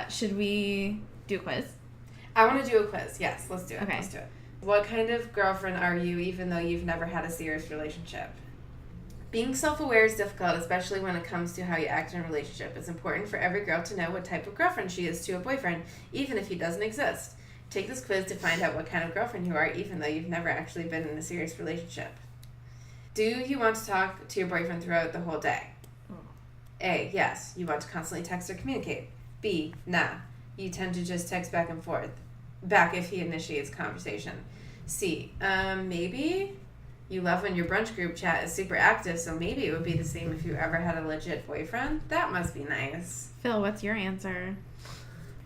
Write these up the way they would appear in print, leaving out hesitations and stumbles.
Should we do a quiz? I want to do a quiz. Yes, let's do it. Okay. Let's do it. What kind of girlfriend are you even though you've never had a serious relationship? Being self-aware is difficult, especially when it comes to how you act in a relationship. It's important for every girl to know what type of girlfriend she is to a boyfriend, even if he doesn't exist. Take this quiz to find out what kind of girlfriend you are, even though you've never actually been in a serious relationship. Do you want to talk to your boyfriend throughout the whole day? A, yes. You want to constantly text or communicate. B, nah. You tend to just text back and forth. Back if he initiates conversation. C, maybe. You love when your brunch group chat is super active, so maybe it would be the same if you ever had a legit boyfriend. That must be nice. Phil, what's your answer?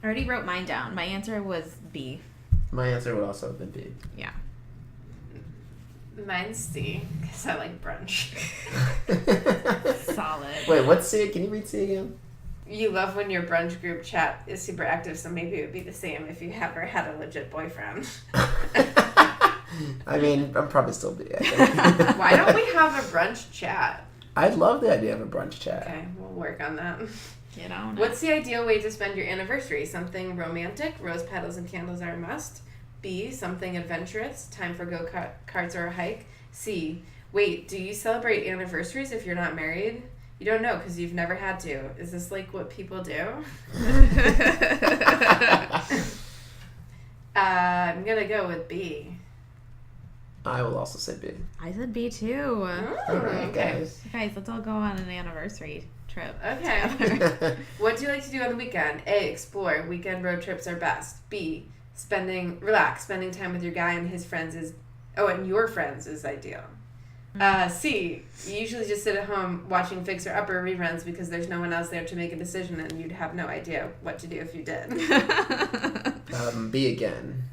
I already wrote mine down. My answer was B. My answer would also have been B. Yeah. Mine's C, because I like brunch. Solid. Wait, what's C? Can you read C again? You love when your brunch group chat is super active, so maybe it would be the same if you ever had a legit boyfriend. I mean, I'm probably still B, I think. Why don't we have a brunch chat? I love the idea of a brunch chat. Okay, we'll work on that. You know. What's the ideal way to spend your anniversary? Something romantic, rose petals and candles are a must. B, something adventurous, time for go-karts or a hike. C, wait, do you celebrate anniversaries if you're not married? You don't know because you've never had to. Is this like what people do? I'm going to go with B. I will also say B. I said B too. All right, guys. Guys, let's all go on an anniversary trip. Okay. What do you like to do on the weekend? A, explore. Weekend road trips are best. B, relax. Spending time with your guy and his friends and your friends is ideal. C, you usually just sit at home watching Fixer Upper reruns because there's no one else there to make a decision and you'd have no idea what to do if you did. B again.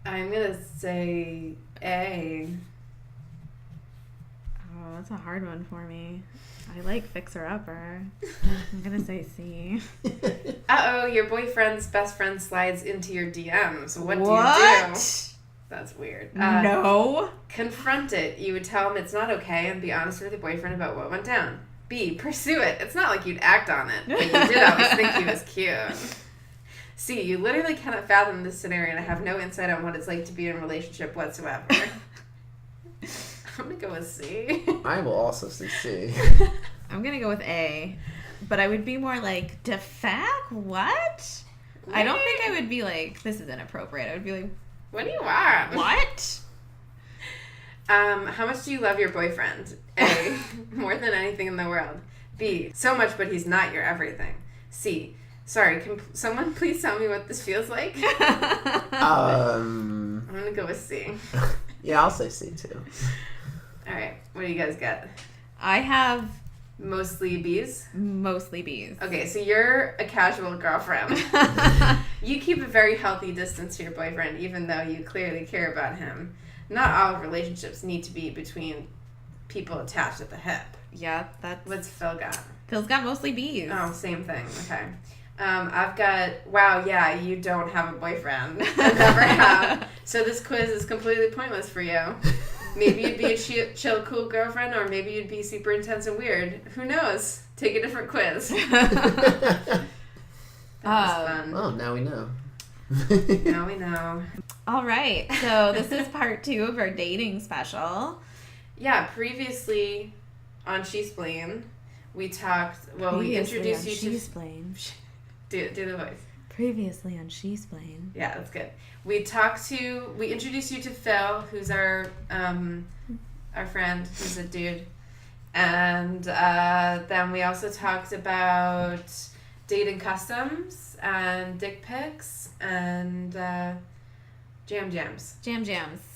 I'm going to say A. Oh, that's a hard one for me. I like Fixer Upper. I'm going to say C. Uh-oh, your boyfriend's best friend slides into your DMs. What do you do? That's weird. No. Confront it. You would tell him it's not okay and be honest with your boyfriend about what went down. B, pursue it. It's not like you'd act on it, but you did always think he was cute. C, you literally cannot fathom this scenario and have no insight on what it's like to be in a relationship whatsoever. I'm going to go with C. I will also say C. I'm going to go with A. But I would be more like, DeFac? What? I don't think I would be like, this is inappropriate. I would be like, what do you want? What? How much do you love your boyfriend? A, more than anything in the world. B, so much but he's not your everything. C, sorry, can someone please tell me what this feels like? I'm going to go with C. Yeah, I'll say C too. All right, what do you guys get? I have mostly B's? Mostly B's. Okay, so you're a casual girlfriend. You keep a very healthy distance to your boyfriend, even though you clearly care about him. Not all relationships need to be between people attached at the hip. Yeah, that's... What's Phil got? Phil's got mostly B's. Oh, same thing. Okay. I've got, wow, yeah, you don't have a boyfriend. I never have. So this quiz is completely pointless for you. Maybe you'd be a chill, cool girlfriend, or maybe you'd be super intense and weird. Who knows? Take a different quiz. That was fun. Oh, now we know. Now we know. All right. So this is part 2 of our dating special. Yeah, previously on SheSplain, we talked, we introduced you to... SheSplain. Do the voice. Previously on SheSplain. Yeah, that's good. We introduced you to Phil, who's our friend, who's a dude. And then we also talked about dating customs and dick pics and jams. Jams.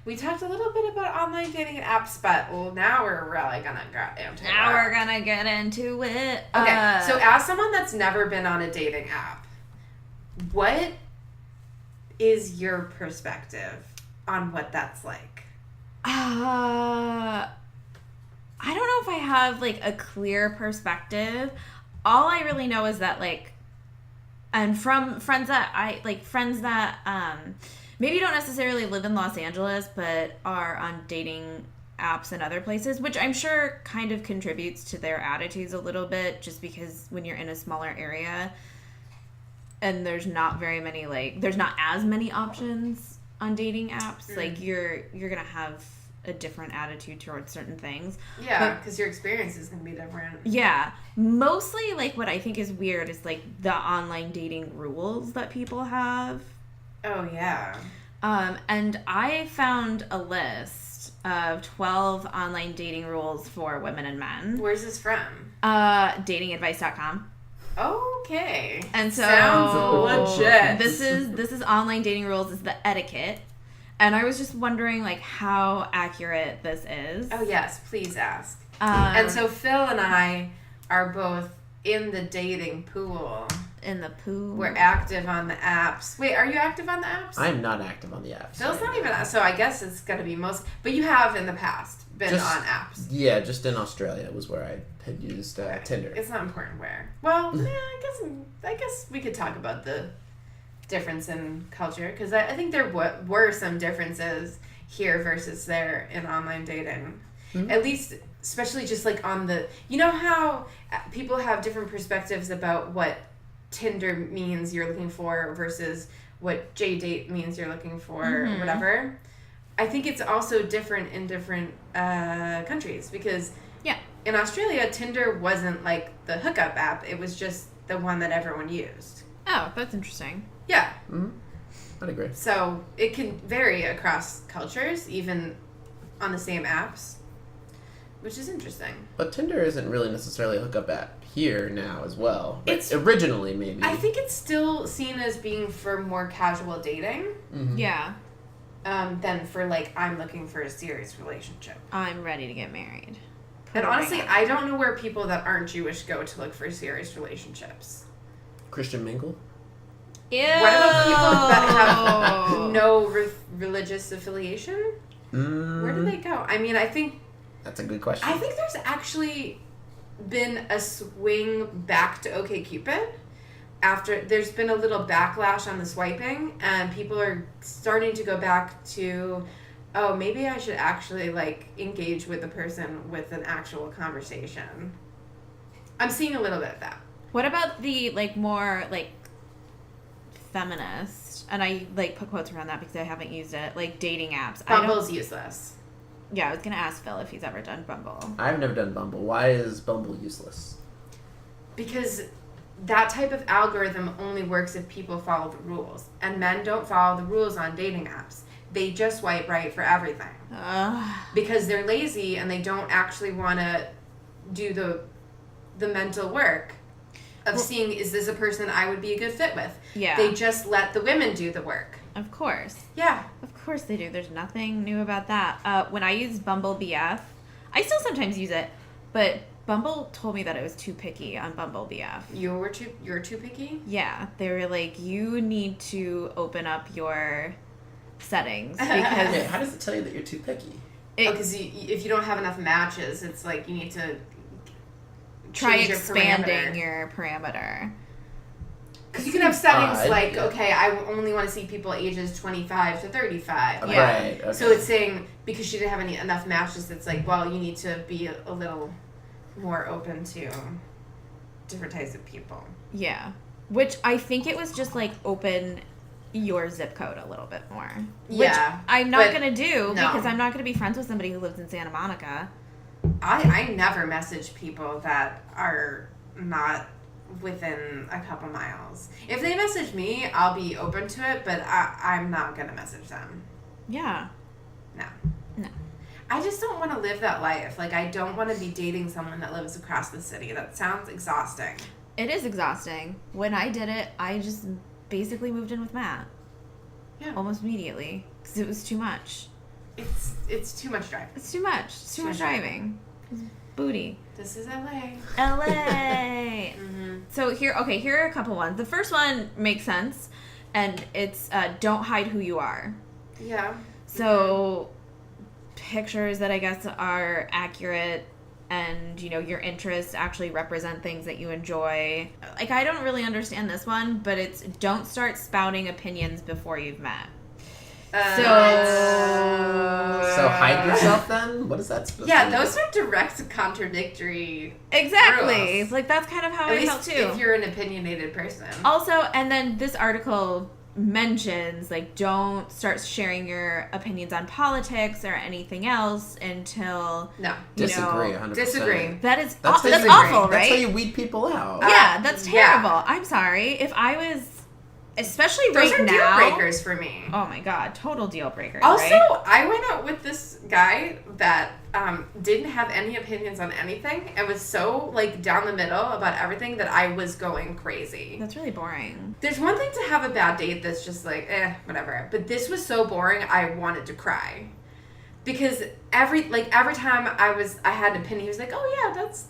We talked a little bit about online dating and apps, but now we're really gonna get into it. Now we're gonna get into it. Okay, so as someone that's never been on a dating app, what is your perspective on what that's like? I don't know if I have like a clear perspective. All I really know is that and from friends that maybe don't necessarily live in Los Angeles, but are on dating apps and other places, which I'm sure kind of contributes to their attitudes a little bit, just because when you're in a smaller area, and there's not very many, like, there's not as many options on dating apps. Like, you're gonna have a different attitude towards certain things. Yeah, because your experience is going to be different. Yeah. Mostly, like, what I think is weird is, like, the online dating rules that people have. Oh, yeah. And I found a list of 12 online dating rules for women and men. Where's this from? Datingadvice.com. Okay. And so sounds legit. This is online dating rules, is the etiquette. And I was just wondering, like, how accurate this is. Oh, yes. Please ask. And so Phil and I are both in the dating pool. In the pool. We're active on the apps. Wait, are you active on the apps? I'm not active on the apps. Phil's not even. So I guess it's going to be most. But you have in the past been on apps. Yeah, just in Australia was where I had used Tinder. It's not important where. Well, yeah, I guess we could talk about the difference in culture, because I think there were some differences here versus there in online dating. Mm-hmm. At least, especially just like on the, you know how people have different perspectives about what Tinder means you're looking for versus what JDate means you're looking for, or whatever. I think it's also different in different countries, because in Australia, Tinder wasn't like the hookup app. It was just the one that everyone used. Oh, that's interesting. Yeah. Mm-hmm. I'd agree. So it can vary across cultures, even on the same apps, which is interesting. But Tinder isn't really necessarily a hookup app here now as well. But It's originally, maybe. I think it's still seen as being for more casual dating. Mm-hmm. Yeah. Than for, like, I'm looking for a serious relationship. I'm ready to get married. And honestly, I don't know where people that aren't Jewish go to look for serious relationships. Christian Mingle? Ew. What about people that have no religious affiliation? Where do they go? I mean, I think... That's a good question. I think there's actually been a swing back to OkCupid. After there's been a little backlash on the swiping, and people are starting to go back to, oh, maybe I should actually, like, engage with the person with an actual conversation. I'm seeing a little bit of that. What about the, like, more, like, feminist, and I, like, put quotes around that because I haven't used it, like, dating apps. Bumble's useless. Yeah, I was going to ask Phil if he's ever done Bumble. I've never done Bumble. Why is Bumble useless? Because that type of algorithm only works if people follow the rules. And men don't follow the rules on dating apps. They just swipe right for everything. Because they're lazy and they don't actually want to do the mental work of seeing, is this a person I would be a good fit with? Yeah. They just let the women do the work. Of course. Yeah. Of course they do. There's nothing new about that. When I used Bumble BF, I still sometimes use it, but Bumble told me that I was too picky on Bumble BF. You're too picky? Yeah. They were like, you need to open up your settings. Because Yeah, how does it tell you that you're too picky? Because if you don't have enough matches, it's like you need to try change expanding your parameter. Because you can have settings like, okay, I only want to see people ages 25 to 35. Yeah. Right. Okay. So it's saying, because she didn't have enough matches, it's like, well, you need to be a little more open to different types of people. Yeah. Which I think it was just like open your zip code a little bit more. Yeah. Which I'm not going to do because no. I'm not going to be friends with somebody who lives in Santa Monica. I never message people that are not within a couple miles. If they message me, I'll be open to it, but I'm not going to message them. Yeah. No. No. I just don't want to live that life. Like, I don't want to be dating someone that lives across the city. That sounds exhausting. It is exhausting. When I did it, I just basically moved in with Matt. Yeah. Almost immediately. Because it was too much. It's too much driving. It's too much. It's too much driving. It's booty. This is LA. LA. Mm-hmm. So here are a couple ones. The first one makes sense, and it's don't hide who you are. Yeah. So pictures that I guess are accurate and, you know, your interests actually represent things that you enjoy. Like, I don't really understand this one, but it's don't start spouting opinions before you've met. So hide yourself then? What is that supposed to Yeah, mean? those are direct contradictory Exactly. rules. Like, that's kind of how At I felt least too. if you're an opinionated person. Also, and then this article mentions, like, don't start sharing your opinions on politics or anything else until No. Disagree, 100%. Disagree. that's That's awful, disagree. right? That's how you weed people out. Yeah, that's yeah. terrible. I'm sorry. If I was, especially Those right are now, deal breakers for me. oh my god, total deal breaker. Also, right? I went out with this guy that didn't have any opinions on anything and was so, like, down the middle about everything that I was going crazy. That's really boring. There's one thing to have a bad date that's just like, whatever. But this was so boring, I wanted to cry. Because every time I had an opinion, he was like, "Oh yeah, that's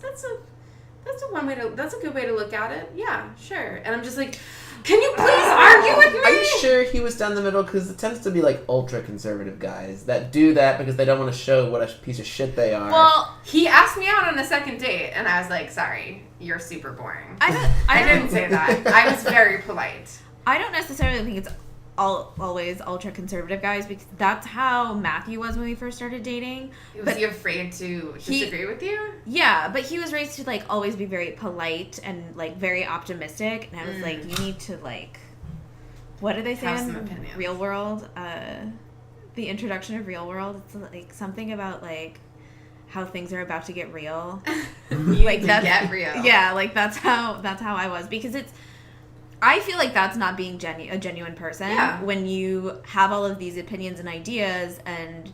a good way to look at it. Yeah, sure." And I'm just like, "Can you please argue with me?" Are you sure he was down the middle? Because it tends to be like ultra conservative guys that do that because they don't want to show what a piece of shit they are. Well, he asked me out on a second date, and I was like, "Sorry, you're super boring." I didn't say that. I was very polite. I don't necessarily think it's always ultra conservative guys, because that's how Matthew was when we first started dating. Was he afraid to disagree with you? Yeah, but he was raised to, like, always be very polite and, like, very optimistic, and I was like, you need to, like, what do they say Have in some opinions. Real World? The introduction of Real World, it's like something about, like, how things are about to get real. Like, that's get real. Yeah, like, that's how I was, because I feel like that's not being a genuine person. Yeah. When you have all of these opinions and ideas and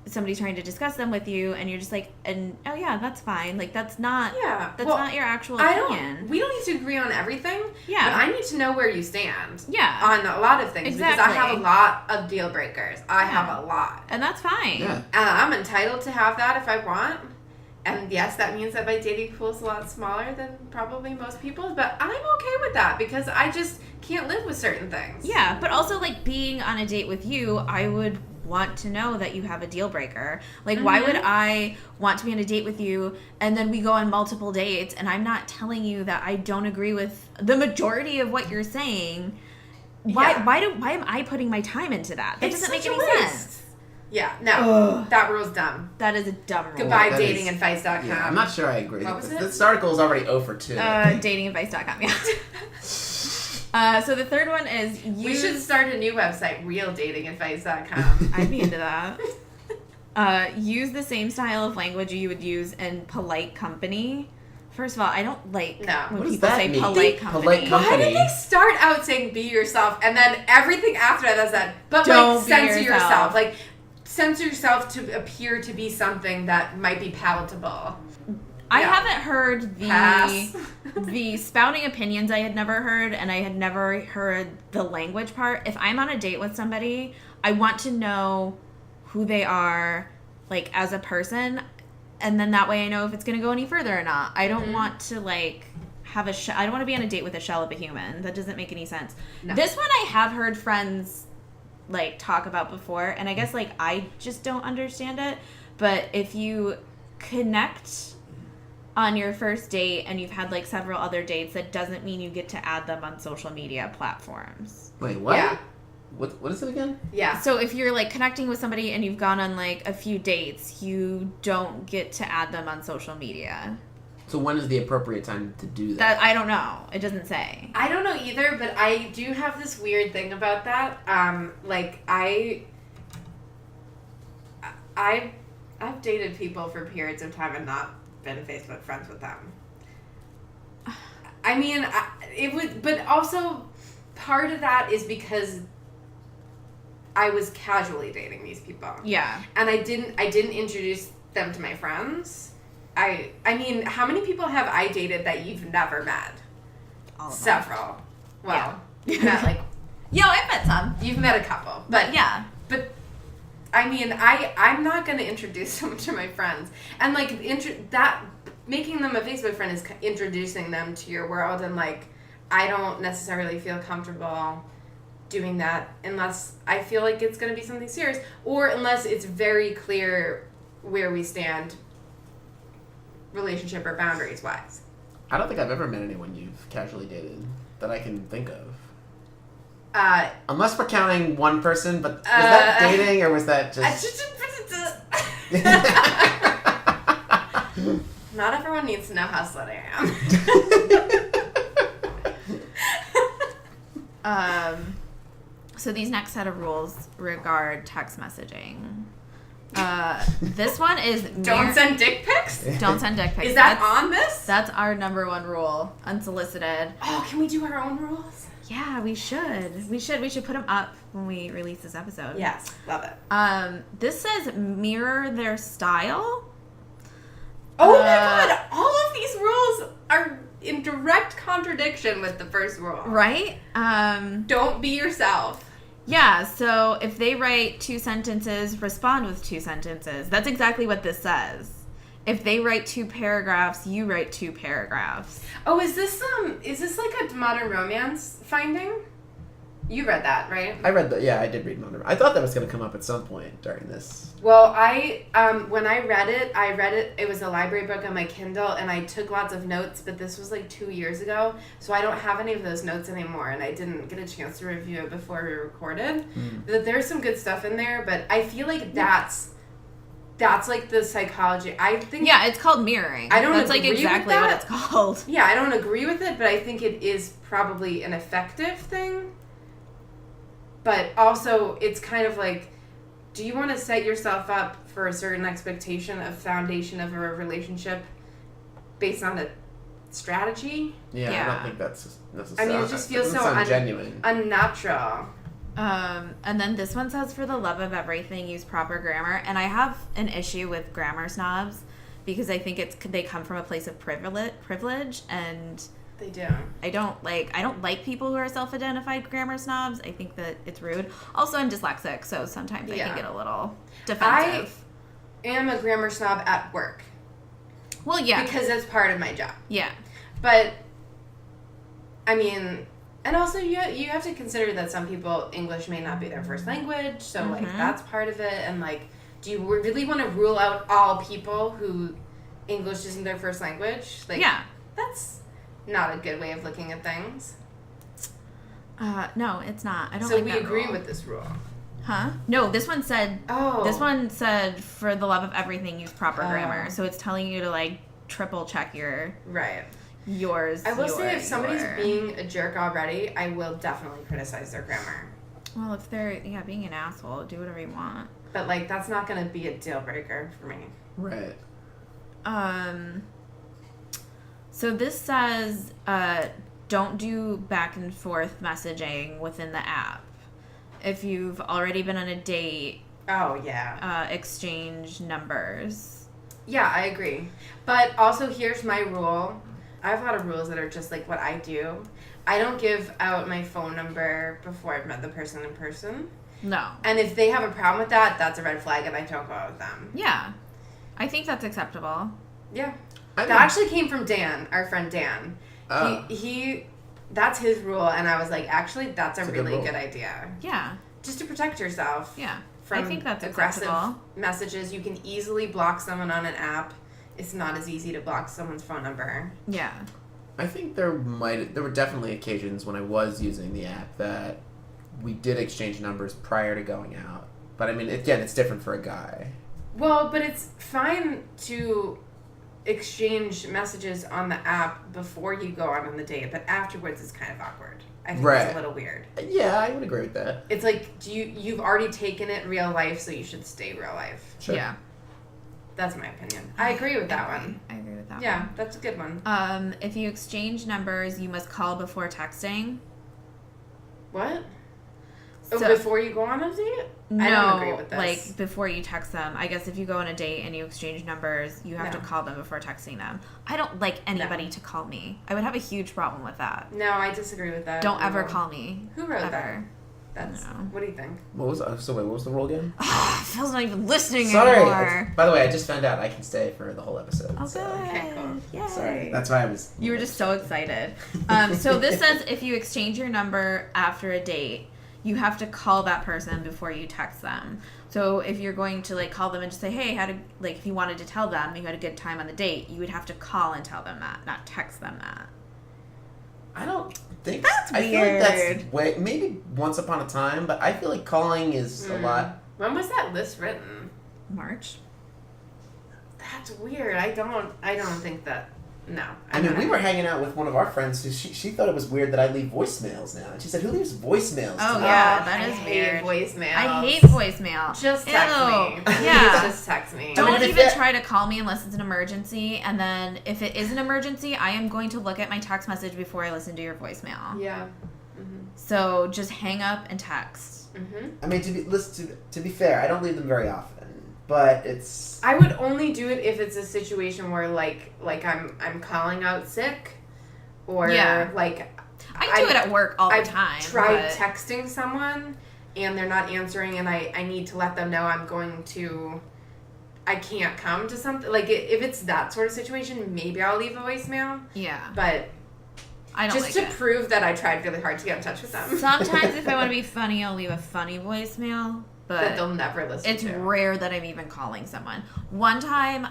somebody's trying to discuss them with you and you're just like, and oh yeah, that's fine. Like, that's not not your actual opinion. We don't need to agree on everything. Yeah. But I need to know where you stand. Yeah. On a lot of things. Exactly. Because I have a lot of deal breakers. I have a lot. And that's fine. Yeah. And I'm entitled to have that if I want. And yes, that means that my dating pool is a lot smaller than probably most people's, but I'm okay with that because I just can't live with certain things. Yeah, but also, like, being on a date with you, I would want to know that you have a deal breaker. Like, why would I want to be on a date with you and then we go on multiple dates and I'm not telling you that I don't agree with the majority of what you're saying? Why am I putting my time into that? That doesn't make any sense. Yeah, no, that rule's dumb. That is a dumb rule. Goodbye, That datingandfights.com. Yeah, I'm not sure I agree. What was it? This article is already 0 for 2. Datingandvice.com, yeah. So the third one is We should start a new website, realdatingandfights.com. I'd be into that. Use the same style of language you would use in polite company. First of all, I don't like when What does people that say mean? polite company. Polite Why did they start out saying be yourself and then everything after that is that, but Don't like be censor yourself. yourself. Like, censor yourself to appear to be something that might be palatable. I Yeah. haven't heard Pass. the spouting opinions I had never heard, and I had never heard the language part. If I'm on a date with somebody, I want to know who they are, like, as a person, and then that way I know if it's going to go any further or not. I don't want to, like, have I don't want to be on a date with a shell of a human. That doesn't make any sense. No. This one I have heard friends, like, talk about before, and I guess, like, I just don't understand it. But if you connect on your first date and you've had, like, several other dates, that doesn't mean you get to add them on social media platforms. Wait, what? Yeah. What is it again? Yeah. So if you're, like, connecting with somebody and you've gone on, like, a few dates, you don't get to add them on social media. So when is the appropriate time to do that? That I don't know. It doesn't say. I don't know either, but I do have this weird thing about that. Like, I've dated people for periods of time and not been Facebook friends with them. I mean, it would, but also part of that is because I was casually dating these people. Yeah. And I didn't introduce them to my friends. I mean, how many people have I dated that you've never met? All of them. Several. Well, Yeah. you've met like Yo, I've met some. you've met a couple, but Yeah. But I mean, I'm not going to introduce them to my friends, and like that making them a Facebook friend is introducing them to your world, and like I don't necessarily feel comfortable doing that unless I feel like it's going to be something serious, or unless it's very clear where we stand, relationship or boundaries wise. I don't think I've ever met anyone you've casually dated that I can think of. Unless we're counting one person, but was that dating or was that just... Not everyone needs to know how slut I am. So these next set of rules regard text messaging. This one is... Don't send dick pics? Don't send dick pics. Is that on this? That's our number one rule. Unsolicited. Oh, can we do our own rules? Yeah, we should. We should put them up when we release this episode. Yes, love it. This says mirror their style. Oh my god, all of these rules are in direct contradiction with the first rule. Right? Don't be yourself. Yeah, so if they write 2 sentences, respond with 2 sentences. That's exactly what this says. If they write 2 paragraphs, you write 2 paragraphs. Oh, is this like a modern romance finding? You read that, right? I read that. Yeah, I did read Modern. I thought that was going to come up at some point during this. Well, when I read it, it was a library book on my Kindle, and I took lots of notes, but this was like 2 years ago, so I don't have any of those notes anymore, and I didn't get a chance to review it before we recorded. But there's some good stuff in there, but I feel like that's like the psychology. I think... Yeah, it's called mirroring. I don't That's agree like exactly with that. what it's called. Yeah, I don't agree with it, but I think it is probably an effective thing. But also, it's kind of like, do you want to set yourself up for a certain expectation of foundation of a relationship based on a strategy? Yeah, Yeah. I don't think that's necessary. I mean, it just feels so genuine. Unnatural. And then this one says, for the love of everything, use proper grammar. And I have an issue with grammar snobs because I think they come from a place of privilege, and They do. I don't like people who are self-identified grammar snobs. I think that it's rude. Also, I'm dyslexic, so sometimes I can get a little defensive. I am a grammar snob at work. Well, yeah. Because that's part of my job. Yeah. But, I mean, and also you have to consider that some people, English may not be their first language, so, like, that's part of it. And, like, do you really want to rule out all people who English isn't their first language? Like, yeah. That's not a good way of looking at things. No, it's not. I don't so like we that agree rule. with this rule. Huh? No, this one said... Oh. This one said, for the love of everything, use proper grammar. So it's telling you to, like, triple check your... Right. Yours. I will say if somebody's being a jerk already, I will definitely criticize their grammar. Well, if they're, being an asshole, do whatever you want. But, like, that's not going to be a deal breaker for me. Right. So this says, don't do back and forth messaging within the app. If you've already been on a date, oh, yeah. Exchange numbers. Yeah, I agree. But also, here's my rule. I have a lot of rules that are just like what I do. I don't give out my phone number before I've met the person in person. No. And if they have a problem with that, that's a red flag and I don't go out with them. Yeah. I think that's acceptable. Yeah. That actually came from Dan, our friend Dan. Oh. He that's his rule, and I was like, actually, that's a really good idea. Yeah. Just to protect yourself. Yeah. From I think that's aggressive acceptable. messages. You can easily block someone on an app. It's not as easy to block someone's phone number. Yeah. I think there were definitely occasions when I was using the app that we did exchange numbers prior to going out. But I mean, again, it's different for a guy. Well, but it's fine to exchange messages on the app before you go out on the date, but afterwards it's kind of awkward. I think it's a little weird. Yeah, I would agree with that. It's like, you've already taken it real life, so you should stay real life. Sure. Yeah. That's my opinion. I agree with that one. I agree with that one. Yeah, that's a good one. If you exchange numbers, you must call before texting. What? So, before you go on a date? No, I don't agree with this. like before you text them. I guess if you go on a date and you exchange numbers, you have to call them before texting them. I don't like anybody to call me. I would have a huge problem with that. No, I disagree with that. Don't ever call me. Who wrote ever. that? What do you think? What was the rule again? Phil's not even listening Sorry. anymore. By the way, I just found out I can stay for the whole episode. Oh, so. good. Okay, cool. Yay. Sorry. That's why I was... You were just so excited. So this says if you exchange your number after a date, you have to call that person before you text them. So if you're going to like call them and just say, hey, if you wanted to tell them you had a good time on the date, you would have to call and tell them that, not text them that. I don't think That's I feel like weird. that's maybe once upon a time, but I feel like calling is a lot. When was that list written? March. That's weird. I don't think that. No. I mean, we were hanging out with one of our friends who she thought it was weird that I leave voicemails now. And she said, who leaves voicemails? Oh, today?" yeah, that is I weird. hate voicemails. I hate voicemail. Just text me. Yeah. Just text me. Don't I mean, if even it- try to call me unless it's an emergency. And then if it is an emergency, I am going to look at my text message before I listen to your voicemail. Yeah. So just hang up and text. Mm-hmm. I mean, to be fair, I don't leave them very often, but it's. I would only do it if it's a situation where like I'm calling out sick, or like I do it at work all the time. I've tried but- texting someone and they're not answering, and I need to let them know I can't come to something. Like if it's that sort of situation, maybe I'll leave a voicemail. Yeah. But I don't just like to it. prove that I tried really hard to get in touch with them. Sometimes if I want to be funny, I'll leave a funny voicemail. that But they'll never listen it's to. rare that I'm even calling someone. One time,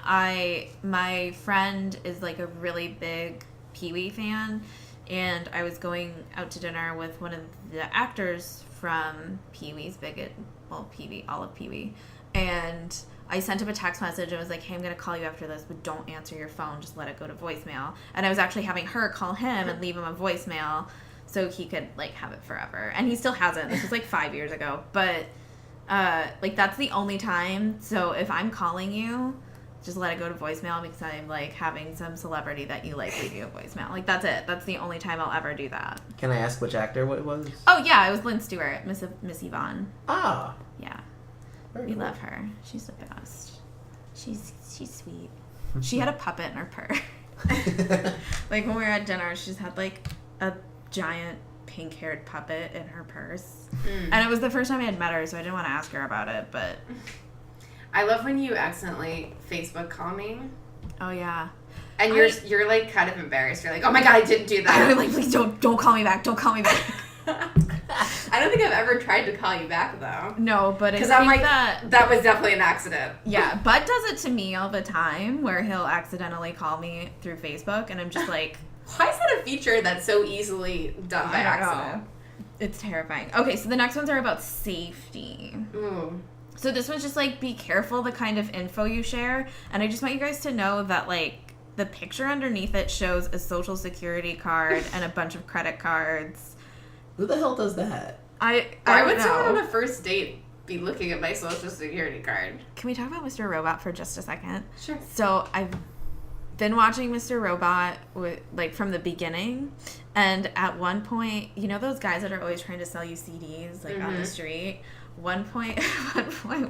my friend is like a really big Pee-wee fan, and I was going out to dinner with one of the actors from Pee-wee's Pee-wee, all of Pee-wee, and I sent him a text message and was like, hey, I'm going to call you after this, but don't answer your phone. Just let it go to voicemail. And I was actually having her call him and leave him a voicemail so he could, like, have it forever. And he still hasn't. This was, like, 5 years ago. But, like, that's the only time. So if I'm calling you, just let it go to voicemail because I'm, like, having some celebrity that you like leave you a voicemail. Like, that's it. That's the only time I'll ever do that. Can I ask which actor what it was? Oh, yeah. It was Lynn Stewart, Miss Yvonne. Ah. Yeah. Very We cool. love her. She's the best. She's sweet. She had a puppet in her purse. Like when we were at dinner, she's had like a giant pink-haired puppet in her purse. And it was the first time I had met her, so I didn't want to ask her about it, but I love when you accidentally Facebook call me. oh yeah. And you're like kind of embarrassed. You're like, oh my god, I didn't do that. I'm like, please don't call me back. Don't call me back. I don't think I've ever tried to call you back though. No, but Because I I'm think like, that was definitely an accident. yeah, Bud does it to me all the time where he'll accidentally call me through Facebook, and I'm just like, Why is that a feature that's so easily done by I don't accident? know. It's terrifying. Okay, so the next ones are about safety. Ooh. So this one's just like, be careful the kind of info you share. And I just want you guys to know that like the picture underneath it shows a social security card and a bunch of credit cards. Who the hell does that? Why don't would someone know. on a first date be looking at my social security card? Can we talk about Mr. Robot for just a second? Sure. So I've been watching Mr. Robot like from the beginning, and at one point, you know those guys that are always trying to sell you CDs like on the street. One point,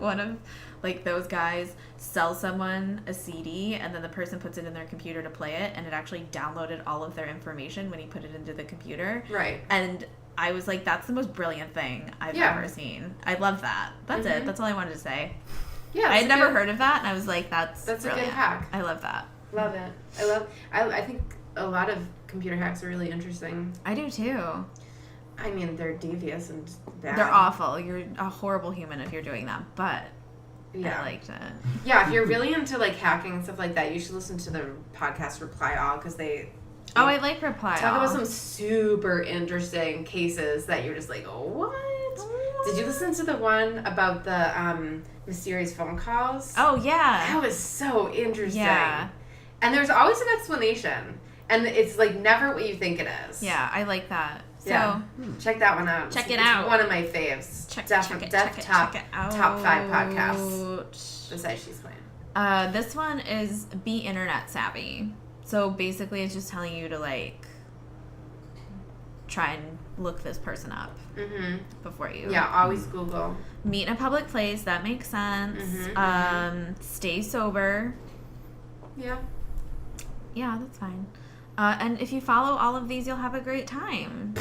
one of like those guys sells someone a CD, and then the person puts it in their computer to play it, and it actually downloaded all of their information when he put it into the computer. Right. And I was like, that's the most brilliant thing I've Yeah. ever seen. I love that. That's it. That's all I wanted to say. Yeah. I had never heard of that, and I was like, that's a good brilliant. hack. I love that. Love it. I think a lot of computer hacks are really interesting. I do too. I mean, they're devious and bad. They're awful. You're a horrible human if you're doing that, but Yeah. I liked it. Yeah, if you're really into like hacking and stuff like that, you should listen to the podcast Reply All, because they Oh, I like Reply talk All. about some super interesting cases that you're just like, oh, what? Did you listen to the one about the mysterious phone calls? Oh, yeah. That was so interesting. Yeah. And there's always an explanation, and it's like never what you think it is. Yeah, I like that. So, Yeah. Check that one out. Check it It's out. one of my faves. check Top it out. top 5 podcasts besides SheSplain. This one is Be Internet Savvy. So basically it's just telling you to like try and look this person up before you Yeah, always Google. meet in a public place. That makes sense. Stay sober. Yeah. Yeah, that's fine. And if you follow all of these, you'll have a great time.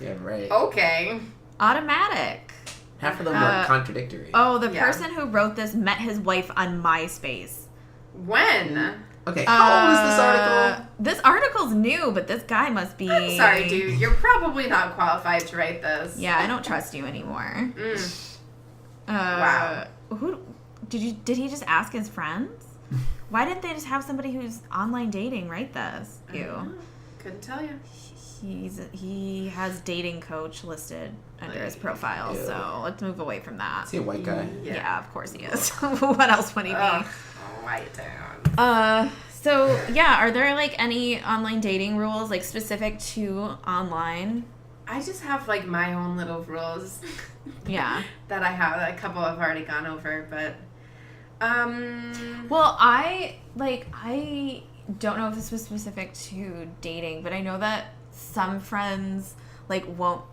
Yeah, right. Okay. Automatic. Half of them were contradictory. Oh, the Yeah. person who wrote this met his wife on MySpace. When? Okay, how old is this article? This article's new, but this guy must be... I'm sorry, dude. You're probably not qualified to write this. Yeah, I don't trust you anymore. Wow. Did he just ask his friends? Why didn't they just have somebody who's online dating write this? Ew. Couldn't tell you. He has dating coach listed under his profile, Ew. so let's move away from that. Is he a white guy? Yeah, of course he is. What else would he be? White down. So yeah, are there like any online dating rules like specific to online? I just have like my own little rules. Yeah. That I have. A couple I've already gone over, but well, I don't know if this was specific to dating, but I know that some friends like won't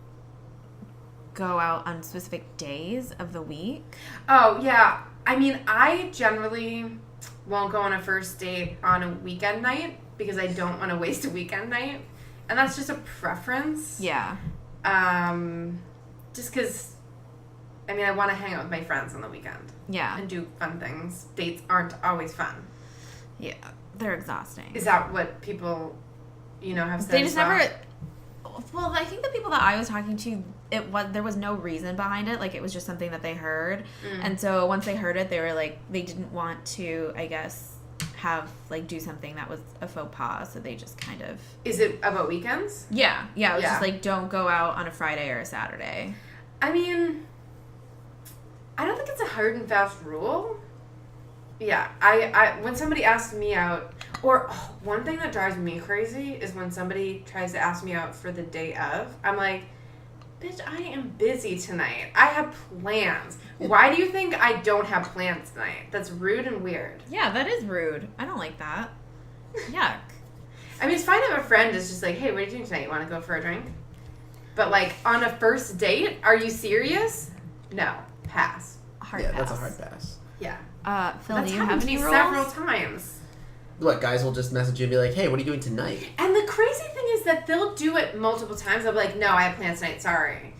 go out on specific days of the week. Oh, yeah. I mean, I generally won't go on a first date on a weekend night because I don't want to waste a weekend night. And that's just a preference. Yeah. Just because, I mean, I want to hang out with my friends on the weekend. Yeah. And do fun things. Dates aren't always fun. Yeah. They're exhausting. Is that what people, have said? They just as well? never. Well, I think the people that I was talking to, there was no reason behind it. Like, it was just something that they heard. And so once they heard it, they were like, they didn't want to, I guess, do something that was a faux pas. So they just kind of. Is it about weekends? Yeah. Yeah. It was just like, don't go out on a Friday or a Saturday. I mean, I don't think it's a hard and fast rule. Yeah. I when somebody asks me out, or one thing that drives me crazy is when somebody tries to ask me out for the day of. I'm like, bitch, I am busy tonight. I have plans. Why do you think I don't have plans tonight? That's rude and weird. Yeah, that is rude. I don't like that. Yuck. I mean, it's fine if a friend is just like, hey, what are you doing tonight? You want to go for a drink? But, like, on a first date, are you serious? No. Pass. Hard Yeah, pass. that's a hard pass. Yeah. Phil, do you have any rules? Several times. What, guys will just message you and be like, hey, what are you doing tonight? And the crazy thing is that they'll do it multiple times. They'll be like, no, I have plans tonight, sorry.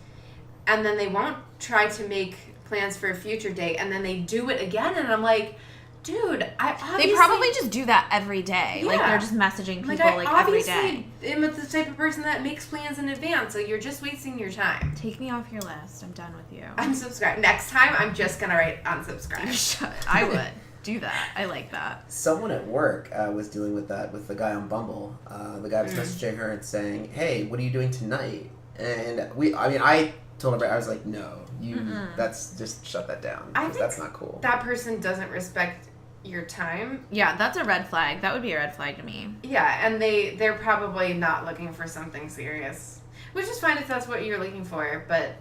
And then they won't try to make plans for a future date, and then they do it again, and I'm like, dude, They probably just do that every day. Yeah. Like, they're just messaging people, I every obviously day. am the type of person that makes plans in advance, so you're just wasting your time. Take me off your list. I'm done with you. Unsubscribe. Next time, I'm just going to write unsubscribe. I would do that. I like that. Someone at work was dealing with that with the guy on Bumble. The guy was messaging her and saying, hey, what are you doing tonight? And I told her, I was like, no, that's just shut that down. I think that's not cool. That person doesn't respect your time. Yeah, that's a red flag. That would be a red flag to me. Yeah, and they're probably not looking for something serious. Which is fine if that's what you're looking for, but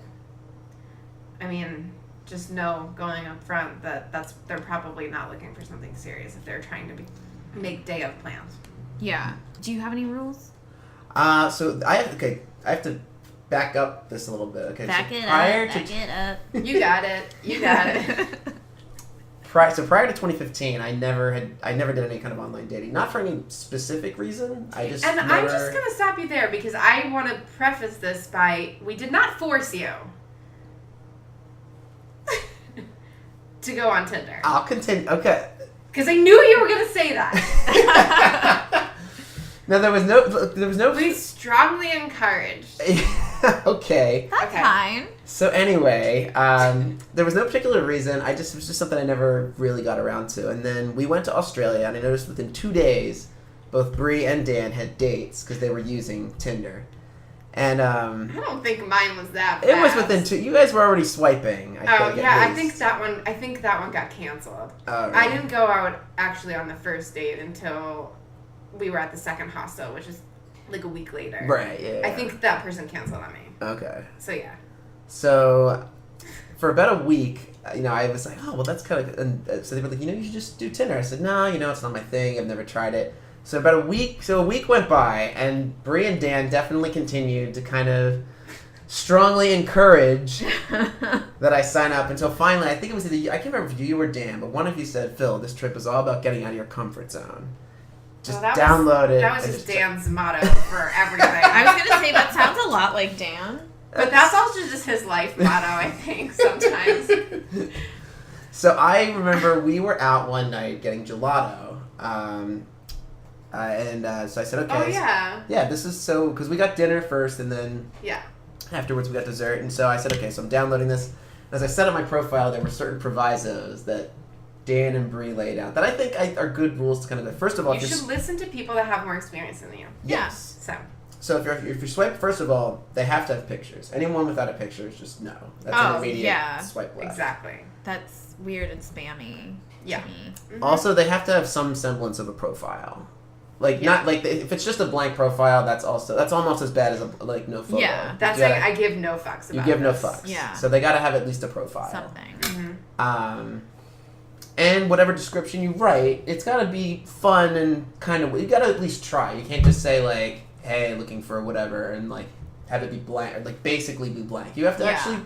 I mean, just know going up front that they're probably not looking for something serious if they're trying to make day of plans. Yeah. Do you have any rules? So I have to back up this a little bit. Okay, Back so it up. You got it. You got it. Prior to 2015, I never did any kind of online dating. Not for any specific reason. I'm just gonna stop you there because I want to preface this by we did not force you to go on Tinder. I'll continue. Okay. Because I knew you were gonna say that. No, there was no. We strongly encouraged. Okay. That's fine. So anyway, there was no particular reason. It was just something I never really got around to. And then we went to Australia, and I noticed within 2 days, both Bree and Dan had dates because they were using Tinder. And I don't think mine was that fast. It was within 2. You guys were already swiping. I think that one got canceled. Oh, really? I didn't go out actually on the first date until we were at the second hostel, which is like a week later. Right. Yeah. I think that person canceled on me. Okay. So yeah. So, for about a week, I was like, oh, well, that's kind of... And so they were like, you should just do Tinder. I said, no, it's not my thing. I've never tried it. So a week went by, and Bree and Dan definitely continued to kind of strongly encourage that I sign up until finally, I think it was I can't remember if you or Dan, but one of you said, Phil, this trip is all about getting out of your comfort zone. Just download it. That was just Dan's motto for everything. I was going to say, that sounds a lot like Dan. But that's also just his life motto, I think, sometimes. So I remember we were out one night getting gelato. So I said, okay. Oh, yeah. Yeah, this is so... Because we got dinner first, and then... Yeah. Afterwards, we got dessert. And so I said, okay, so I'm downloading this. As I said on my profile, there were certain provisos that Dan and Bree laid out that I think are good rules to kind of... First of all, you should listen to people that have more experience than you. Yes. So... So if you swipe, first of all, they have to have pictures. Anyone without a picture is just no. That's an immediate swipe left. Exactly. That's weird and spammy. Yeah. To me. Mm-hmm. Also, they have to have some semblance of a profile. Like not like if it's just a blank profile, that's almost as bad as no photo. Yeah, that's like I give no fucks about. You give no fucks. Yeah. So they got to have at least a profile. Something. Mm-hmm. And whatever description you write, it's got to be fun and kind of. You got to at least try. You can't just say like, "Hey, looking for whatever," and like have it be blank or like basically be blank. You have to actually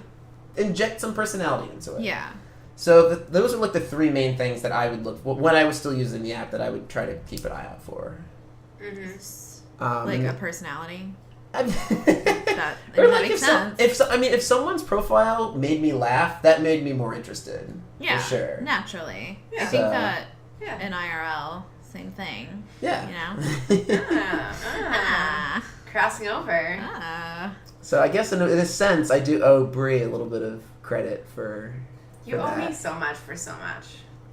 inject some personality into it. Yeah. So those are like the three main things that I would look for when I was still using the app that I would try to keep an eye out for. Mm-hmm. Like a personality. That that makes sense. If someone's profile made me laugh, that made me more interested. Yeah, for sure. Naturally. Yeah. I think that Yeah. in IRL, same thing. Yeah. You know? Crossing over. So I guess in a sense, I do owe Brie a little bit of credit for. You for owe that. me so much for so much.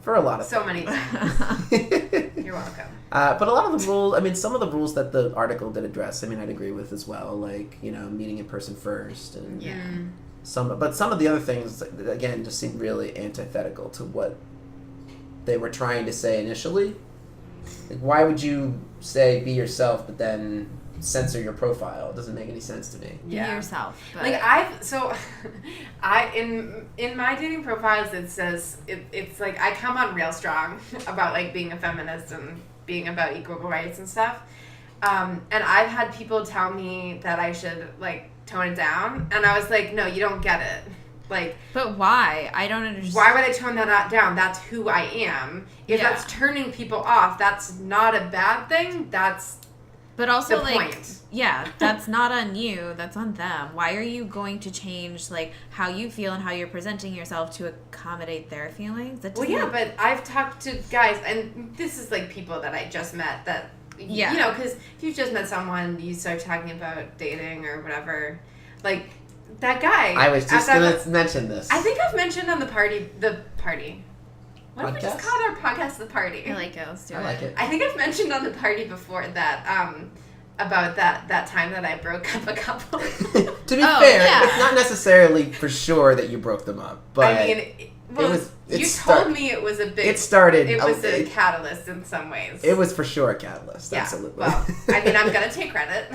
For a lot of so many things. You're welcome. But a lot of the rules, some of the rules that the article did address, I'd agree with as well. Like, meeting in person first, and some of the other things, again, just seemed really antithetical to what they were trying to say initially. Like, why would you say be yourself, but then censor your profile? It doesn't make any sense to me. Be yourself. But... Like in my dating profiles it says it's like I come on real strong about like being a feminist and being about equal rights and stuff. And I've had people tell me that I should like tone it down, and I was like, no, you don't get it. Like, but why? I don't understand. Why would I tone that down? That's who I am. If that's turning people off, that's not a bad thing. That's but also the like point. Yeah, that's not on you. That's on them. Why are you going to change like how you feel and how you're presenting yourself to accommodate their feelings? That well, yeah, but I've talked to guys, and this is like people that I just met that. Yeah. Because if you've just met someone, you start talking about dating or whatever, like. That guy. I was just going to mention this. I think I've mentioned on the party. What if we just called our podcast The Party? I like it. Let's do it. I like it. I think I've mentioned on the party before that about that time that I broke up a couple. To be fair, it's not necessarily for sure that you broke them up, but I mean, you told me it was a big. It started. It was a catalyst in some ways. It was for sure a catalyst. Yeah. Absolutely. Well, I'm gonna take credit.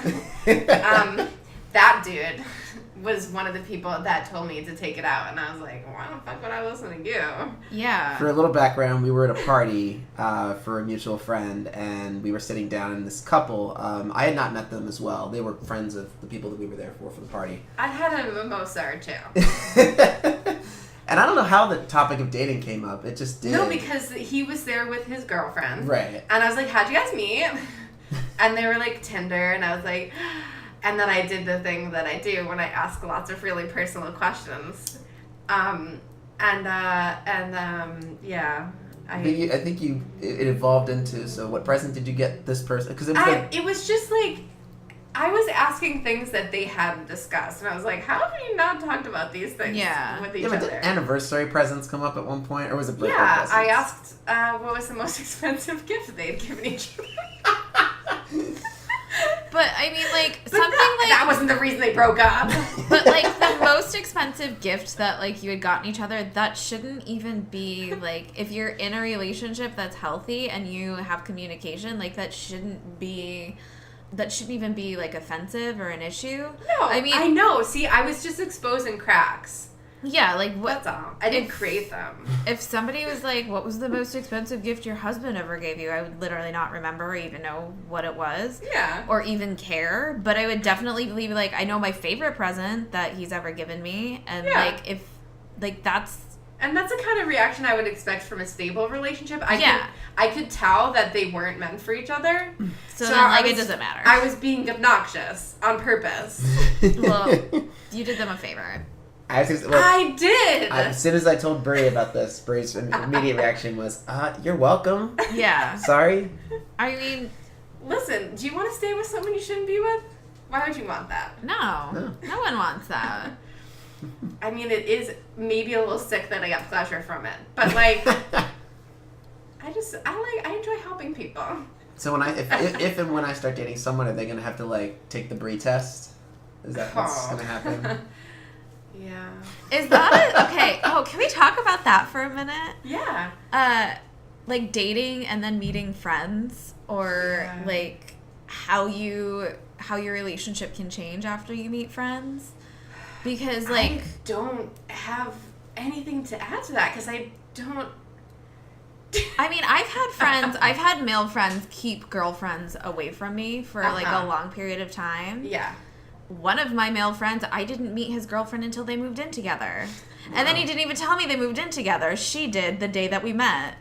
That dude was one of the people that told me to take it out, and I was like, why the fuck would I listen to you? Yeah. For a little background, we were at a party for a mutual friend, and we were sitting down, and this couple, I had not met them as well. They were friends of the people that we were there for the party. I had a mimosa or two. And I don't know how the topic of dating came up. It just did. No, because he was there with his girlfriend. Right. And I was like, how'd you guys meet? And they were like Tinder, and I was like... And then I did the thing that I do when I ask lots of really personal questions. Yeah. I think it evolved into, so what present did you get this person? Because it was just like, I was asking things that they hadn't discussed. And I was like, how have you not talked about these things with each other? Did anniversary presents come up at one point? Or was it birthday presents? I asked what was the most expensive gift they'd given each other. But I mean, like, but something that wasn't the reason they broke up. But like the most expensive gift that like you had gotten each other, that shouldn't even be like, if you're in a relationship that's healthy and you have communication, like that shouldn't even be like offensive or an issue. No, I know. See, I was just exposing cracks. Yeah, like what? That's all. I didn't create them. If somebody was like, what was the most expensive gift your husband ever gave you? I would literally not remember or even know what it was. Yeah. Or even care. But I would definitely be like, I know my favorite present that he's ever given me. And like, if, like, that's... And that's the kind of reaction I would expect from a stable relationship. I could tell that they weren't meant for each other. So then, like, it doesn't matter. I was being obnoxious on purpose. Well, you did them a favor. I did. As soon as I told Brie about this, Brie's immediate reaction was, "You're welcome." Yeah. Sorry. I mean, listen. Do you want to stay with someone you shouldn't be with? Why would you want that? No one wants that. I mean, it is maybe a little sick that I got pleasure from it, but like, I enjoy helping people. So if and when I start dating someone, are they gonna have to like take the Brie test? Is that what's gonna happen? Yeah. Is that okay? Oh, can we talk about that for a minute? Yeah. Like dating and then meeting friends, or like how your relationship can change after you meet friends, because like I don't have anything to add to that because I don't. I mean, I've had male friends keep girlfriends away from me for like a long period of time. Yeah. One of my male friends, I didn't meet his girlfriend until they moved in together. Wow. And then he didn't even tell me they moved in together. She did the day that we met.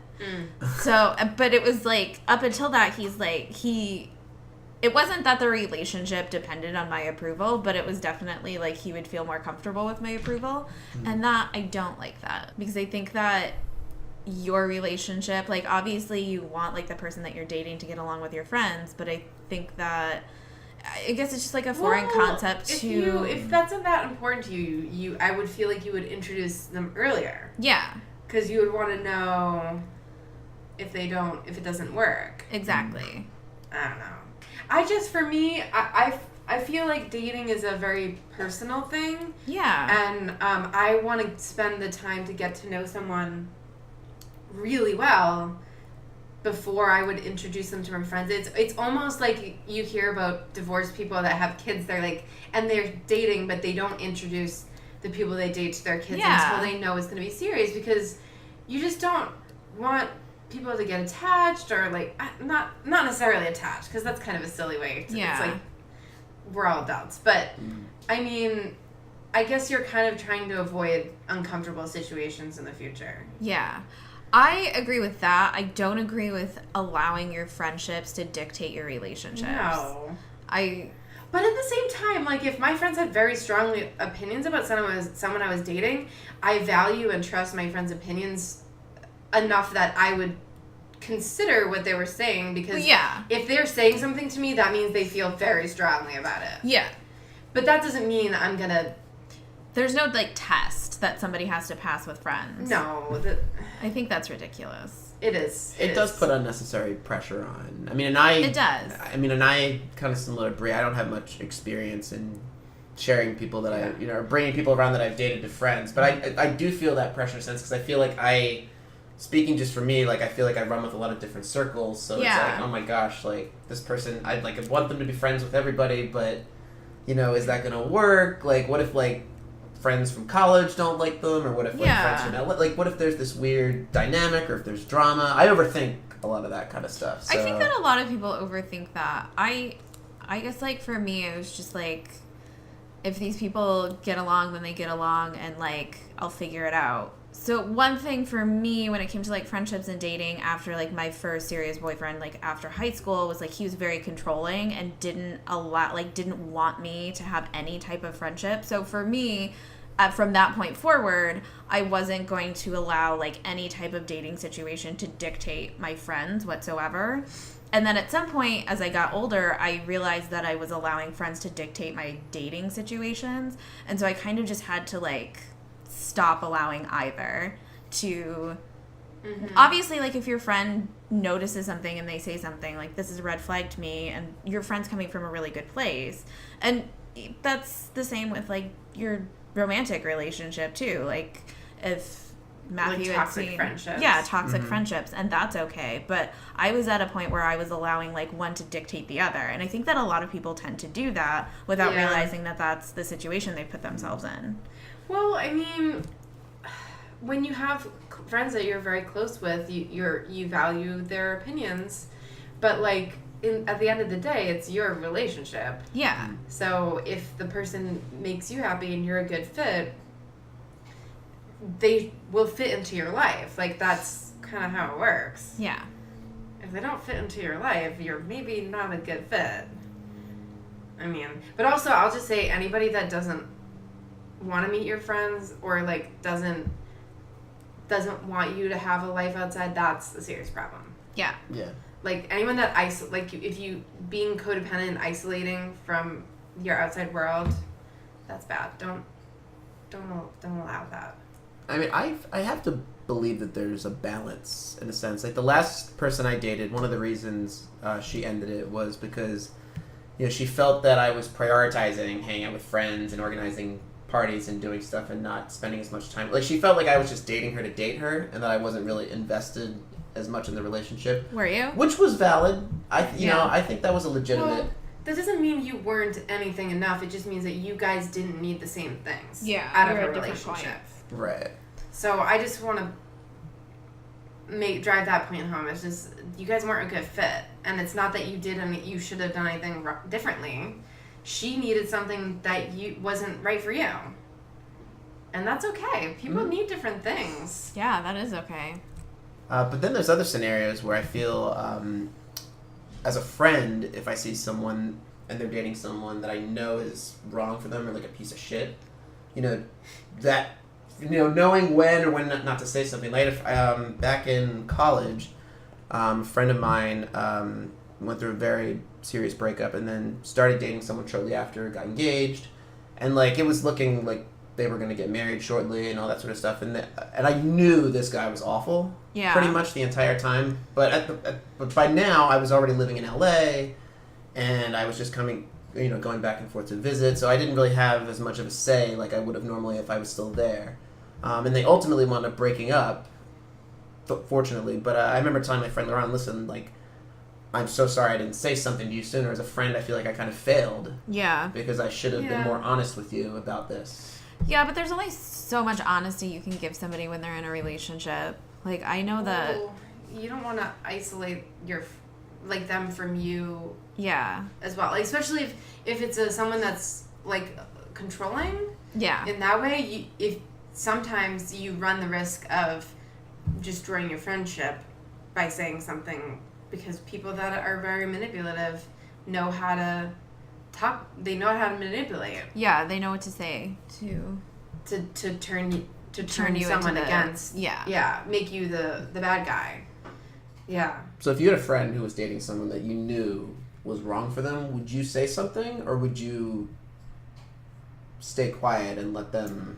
So, but it was like, up until that, he's like, it wasn't that the relationship depended on my approval, but it was definitely like he would feel more comfortable with my approval. And that, I don't like that. Because I think that your relationship, like, obviously you want like the person that you're dating to get along with your friends, but I think that, I guess it's just like a foreign concept to... If that's that important to you, I would feel like you would introduce them earlier. Yeah. Because you would want to know if it doesn't work. Exactly. I don't know. For me, I feel like dating is a very personal thing. Yeah. And I want to spend the time to get to know someone really well before I would introduce them to my friends. It's almost like you hear about divorced people that have kids. They're like, and they're dating, but they don't introduce the people they date to their kids until they know it's going to be serious, because you just don't want people to get attached, or like not necessarily attached, because that's kind of a silly way to, it's like we're all adults, but I mean, I guess you're kind of trying to avoid uncomfortable situations in the future. Yeah. I agree with that. I don't agree with allowing your friendships to dictate your relationships. No. But at the same time, like, if my friends had very strong opinions about someone I was dating, I value and trust my friends' opinions enough that I would consider what they were saying, because if they're saying something to me, that means they feel very strongly about it. Yeah. But that doesn't mean I'm going to... There's no, like, test that somebody has to pass with friends. No. I think that's ridiculous. It is. It does put unnecessary pressure on. I mean, It does. I mean, and I, kind of similar to Brie, I don't have much experience in sharing people that or bringing people around that I've dated to friends. But I do feel that pressure sense, because I feel like speaking just for me, like, I feel like I run with a lot of different circles. So it's like, oh my gosh, like, this person, I want them to be friends with everybody, but, is that going to work? Like, what if, like, friends from college don't like them, or what if friends from LA, like, what if there's this weird dynamic, or if there's drama? I overthink a lot of that kind of stuff. So. I think that a lot of people overthink that. I guess, like, for me, it was just like, if these people get along, then they get along, and like, I'll figure it out. So one thing for me when it came to like friendships and dating after like my first serious boyfriend, like after high school, was like he was very controlling and didn't want me to have any type of friendship. So for me, from that point forward, I wasn't going to allow like any type of dating situation to dictate my friends whatsoever. And then at some point, as I got older, I realized that I was allowing friends to dictate my dating situations. And so I kind of just had to like stop allowing either to... Obviously, like, if your friend notices something and they say something, like, this is a red flag to me, and your friend's coming from a really good place. And that's the same with, like, your romantic relationship, too. Like, if Matthew like toxic friendships. Yeah, toxic friendships, and that's okay. But I was at a point where I was allowing, like, one to dictate the other. And I think that a lot of people tend to do that without realizing that that's the situation they put themselves in. Well, I mean, when you have friends that you're very close with, you value their opinions, but like at the end of the day, it's your relationship. Yeah. So if the person makes you happy and you're a good fit, they will fit into your life. Like, that's kind of how it works. Yeah. If they don't fit into your life, you're maybe not a good fit. I mean, but also I'll just say, anybody that doesn't want to meet your friends, or like doesn't want you to have a life outside, that's a serious problem. Yeah. Like, anyone that if you being codependent and isolating from your outside world, that's bad. Don't allow that. I mean, I have to believe that there's a balance in a sense. Like the last person I dated, one of the reasons she ended it was because, she felt that I was prioritizing hanging out with friends and organizing parties and doing stuff and not spending as much time. Like she felt like I was just dating her to date her and that I wasn't really invested as much in the relationship. Were you? Which was valid. I think that was a legitimate. Well, that doesn't mean you weren't anything enough. It just means that you guys didn't need the same things. Yeah, out of you're a at different relationship. points. Right. So I just want to drive that point home. It's just you guys weren't a good fit, and it's not that you should have done anything differently. She needed something that wasn't right for you, and that's okay. People need different things. Yeah, that is okay. But then there's other scenarios where I feel, as a friend, if I see someone and they're dating someone that I know is wrong for them or like a piece of shit, knowing when or when not to say something. Like back in college, a friend of mine went through a very serious breakup and then started dating someone shortly after, got engaged, and like it was looking like they were going to get married shortly and all that sort of stuff. And I knew this guy was awful. Yeah. Pretty much the entire time. But but by now I was already living in LA, and I was just going back and forth to visit. So I didn't really have as much of a say like I would have normally if I was still there. And they ultimately wound up breaking up, fortunately. But I remember telling my friend Laurent, listen, like, I'm so sorry I didn't say something to you sooner. As a friend, I feel like I kind of failed. Yeah. Because I should have been more honest with you about this. Yeah, but there's only so much honesty you can give somebody when they're in a relationship. Like, I know that... You don't want to isolate them from you. Yeah. As well. Like, especially if it's someone that's, like, controlling. Yeah. In that way, if sometimes you run the risk of destroying your friendship by saying something, because people that are very manipulative know how to talk. They know how to manipulate. Yeah, they know what to say to turn you someone against. Yeah. Yeah, make you the bad guy. Yeah. So if you had a friend who was dating someone that you knew was wrong for them, would you say something, or would you stay quiet and let them...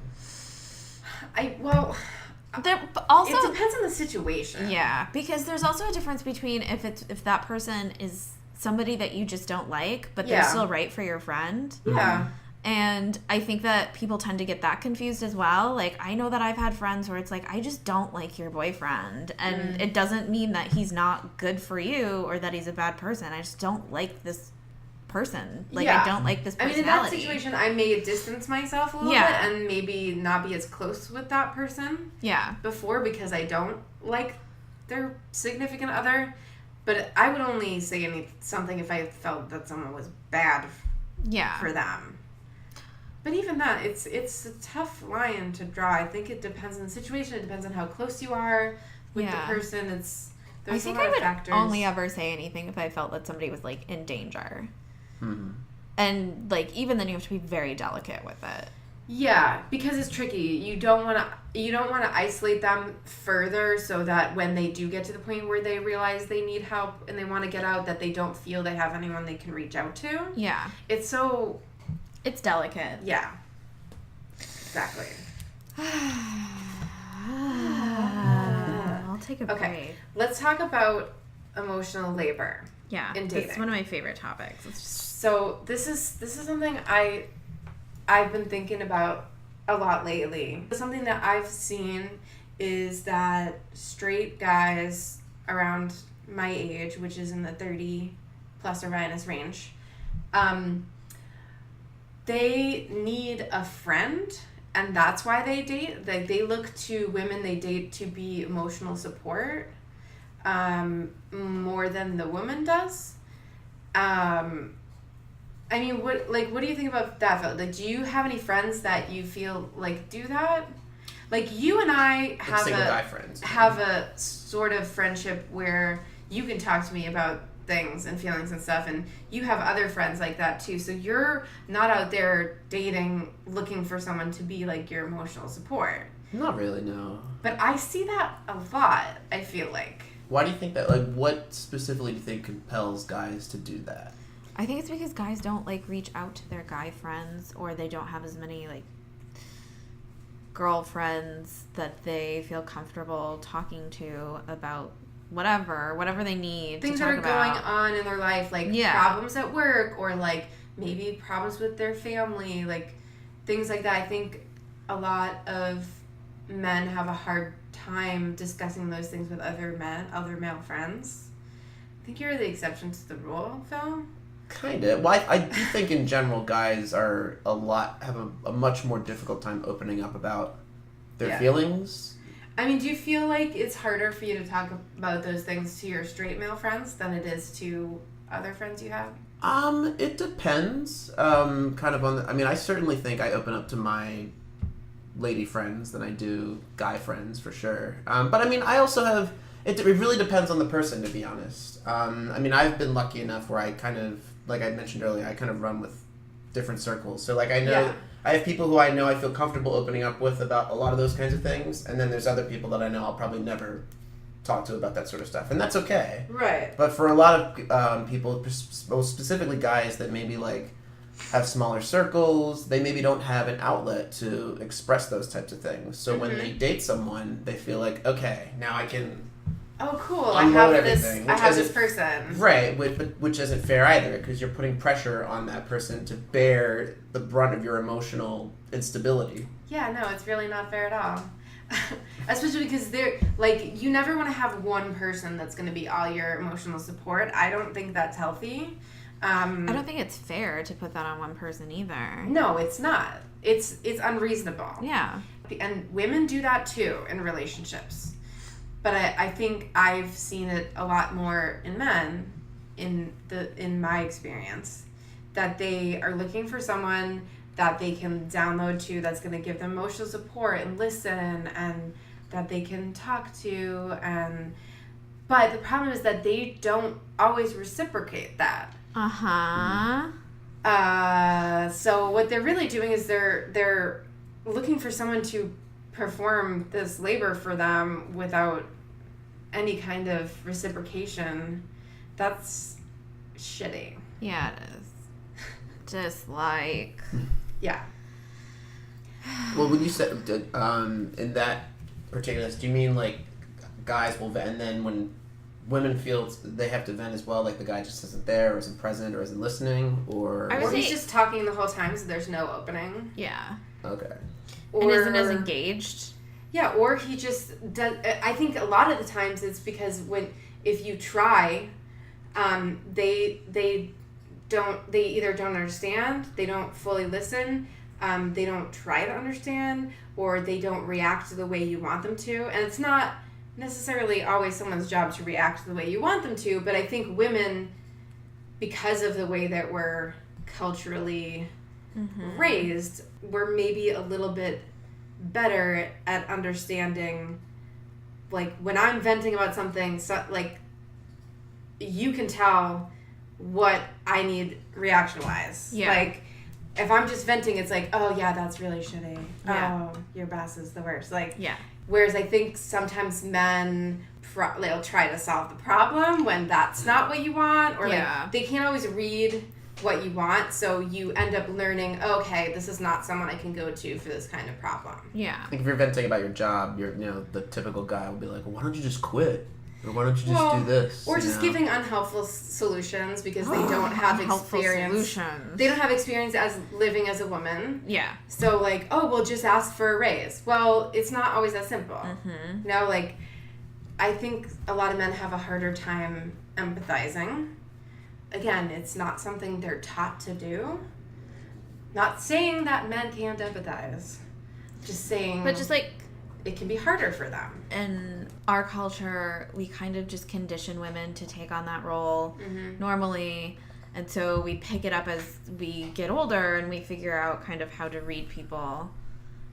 Also, it depends on the situation. Yeah, because there's also a difference between if that person is somebody that you just don't like, but they're still right for your friend. Yeah. And I think that people tend to get that confused as well. Like, I know that I've had friends where it's like, I just don't like your boyfriend. And it doesn't mean that he's not good for you or that he's a bad person. I just don't like this person. Like, I don't like this personality. I mean, in that situation, I may distance myself a little bit and maybe not be as close with that person before, because I don't like their significant other. But I would only say something if I felt that someone was bad for them. But even that, it's a tough line to draw. I think it depends on the situation. It depends on how close you are with the person. I think I would only ever say anything if I felt that somebody was, like, in danger. Mm-hmm. And, like, even then you have to be very delicate with it. Yeah, because it's tricky. You don't want to isolate them further so that when they do get to the point where they realize they need help and they want to get out, that they don't feel they have anyone they can reach out to. Yeah. It's delicate. Yeah. Exactly. I'll take a break. Okay, let's talk about emotional labor. Yeah, in dating. It's one of my favorite topics. So this is something I've been thinking about a lot lately. Something that I've seen is that straight guys around my age, which is in the 30 plus or minus range, they need a friend, and that's why they date. Like, they look to women they date to be emotional support more than the woman does. I mean, what do you think about that, Phil? Like, do you have any friends that you feel like do that? Like, you and I have have a sort of friendship where you can talk to me about things and feelings and stuff, and you have other friends like that too. So you're not out there dating looking for someone to be like your emotional support. Not really, no. But I see that a lot, I feel like. Why do you think that? Like, what specifically do you think compels guys to do that? I think it's because guys don't, like, reach out to their guy friends, or they don't have as many, like, girlfriends that they feel comfortable talking to about whatever they need things to that talk are about. going on in their life, like problems at work, or like maybe problems with their family, like things like that. I think a lot of men have a hard time discussing those things with other male friends. I think you're the exception to the rule, Phil. Kind of. Well, I do think in general guys have a much more difficult time opening up about their feelings. I mean, do you feel like it's harder for you to talk about those things to your straight male friends than it is to other friends you have? It depends. Kind of on I certainly think I open up to my lady friends than I do guy friends, for sure. But I also have... It really depends on the person, to be honest. I've been lucky enough where I kind of, like I mentioned earlier, I kind of run with different circles. So, like, I know... Yeah. I have people who I know I feel comfortable opening up with about a lot of those kinds of things, and then there's other people that I know I'll probably never talk to about that sort of stuff, and that's okay. Right. But for a lot of people, specifically guys that maybe, like, have smaller circles, they maybe don't have an outlet to express those types of things. So when they date someone, they feel like, okay, now I can... Oh, cool! I have this person. Right, which isn't fair either, because you're putting pressure on that person to bear the brunt of your emotional instability. Yeah, no, it's really not fair at all. Especially because you never want to have one person that's going to be all your emotional support. I don't think that's healthy. I don't think it's fair to put that on one person either. No, it's not. It's unreasonable. Yeah. And women do that too in relationships. But I think I've seen it a lot more in men, in my experience, that they are looking for someone that they can download to that's going to give them emotional support and listen, and that they can talk to. But the problem is that they don't always reciprocate that. So what they're really doing is they're looking for someone to perform this labor for them without any kind of reciprocation. That's shitty. Yeah, it is. Just like... Yeah. Well, when you said, in that particular, do you mean like guys will vent, and then when women feel they have to vent as well, like the guy just isn't there, or isn't present, or isn't listening, or he's just talking the whole time, so there's no opening. Yeah. Okay. And isn't as engaged. Yeah, or he just does. I think a lot of the times it's because if you try, they either don't understand, they don't fully listen, they don't try to understand, or they don't react the way you want them to. And it's not necessarily always someone's job to react the way you want them to, but I think women, because of the way that we're culturally raised, we're maybe a little bit better at understanding, like, when I'm venting about something, so, like, you can tell what I need reaction-wise. Yeah. Like, if I'm just venting, it's like, oh, yeah, that's really shitty. Yeah. Oh, your boss is the worst. Like, yeah. Whereas I think sometimes men, they'll try to solve the problem when that's not what you want, or, like, they can't always read what you want, so you end up learning, okay, this is not someone I can go to for this kind of problem. Yeah. I think if you're venting about your job, the typical guy will be like, well, why don't you just quit? Or why don't you just do this? Or just giving unhelpful solutions because they don't have experience. Solutions. They don't have experience as living as a woman. Yeah. So, like, oh, well, just ask for a raise. Well, it's not always that simple. Mm-hmm. You know, like, I think a lot of men have a harder time empathizing. Again, it's not something they're taught to do. Not saying that men can't empathize. Just saying... But just, like... It can be harder for them. In our culture, we kind of just condition women to take on that role normally. And so we pick it up as we get older and we figure out kind of how to read people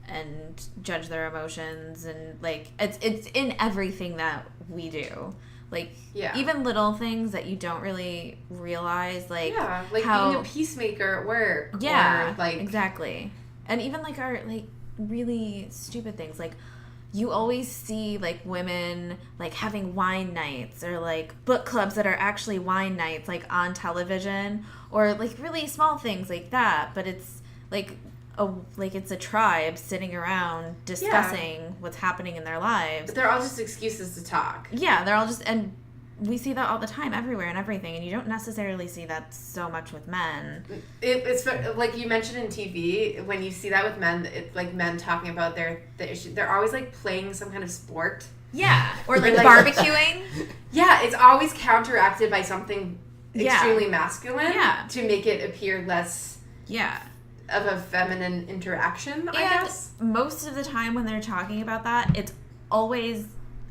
and judge their emotions. And, like, it's in everything that we do. Like, even little things that you don't really realize, like... Yeah, like being a peacemaker at work. Yeah, or, like... exactly. And even, like, our, like, really stupid things. Like, you always see, like, women, like, having wine nights or, like, book clubs that are actually wine nights, like, on television. Or, like, really small things like that. But it's, like, it's a tribe sitting around discussing what's happening in their lives. But they're all just excuses to talk. Yeah, they're all just, and we see that all the time everywhere and everything, and you don't necessarily see that so much with men. It's like you mentioned in TV, when you see that with men, it's like men talking about the issue. They're always like playing some kind of sport. Yeah, or like barbecuing. Yeah, it's always counteracted by something extremely masculine to make it appear less of a feminine interaction, I guess. Most of the time when they're talking about that, it's always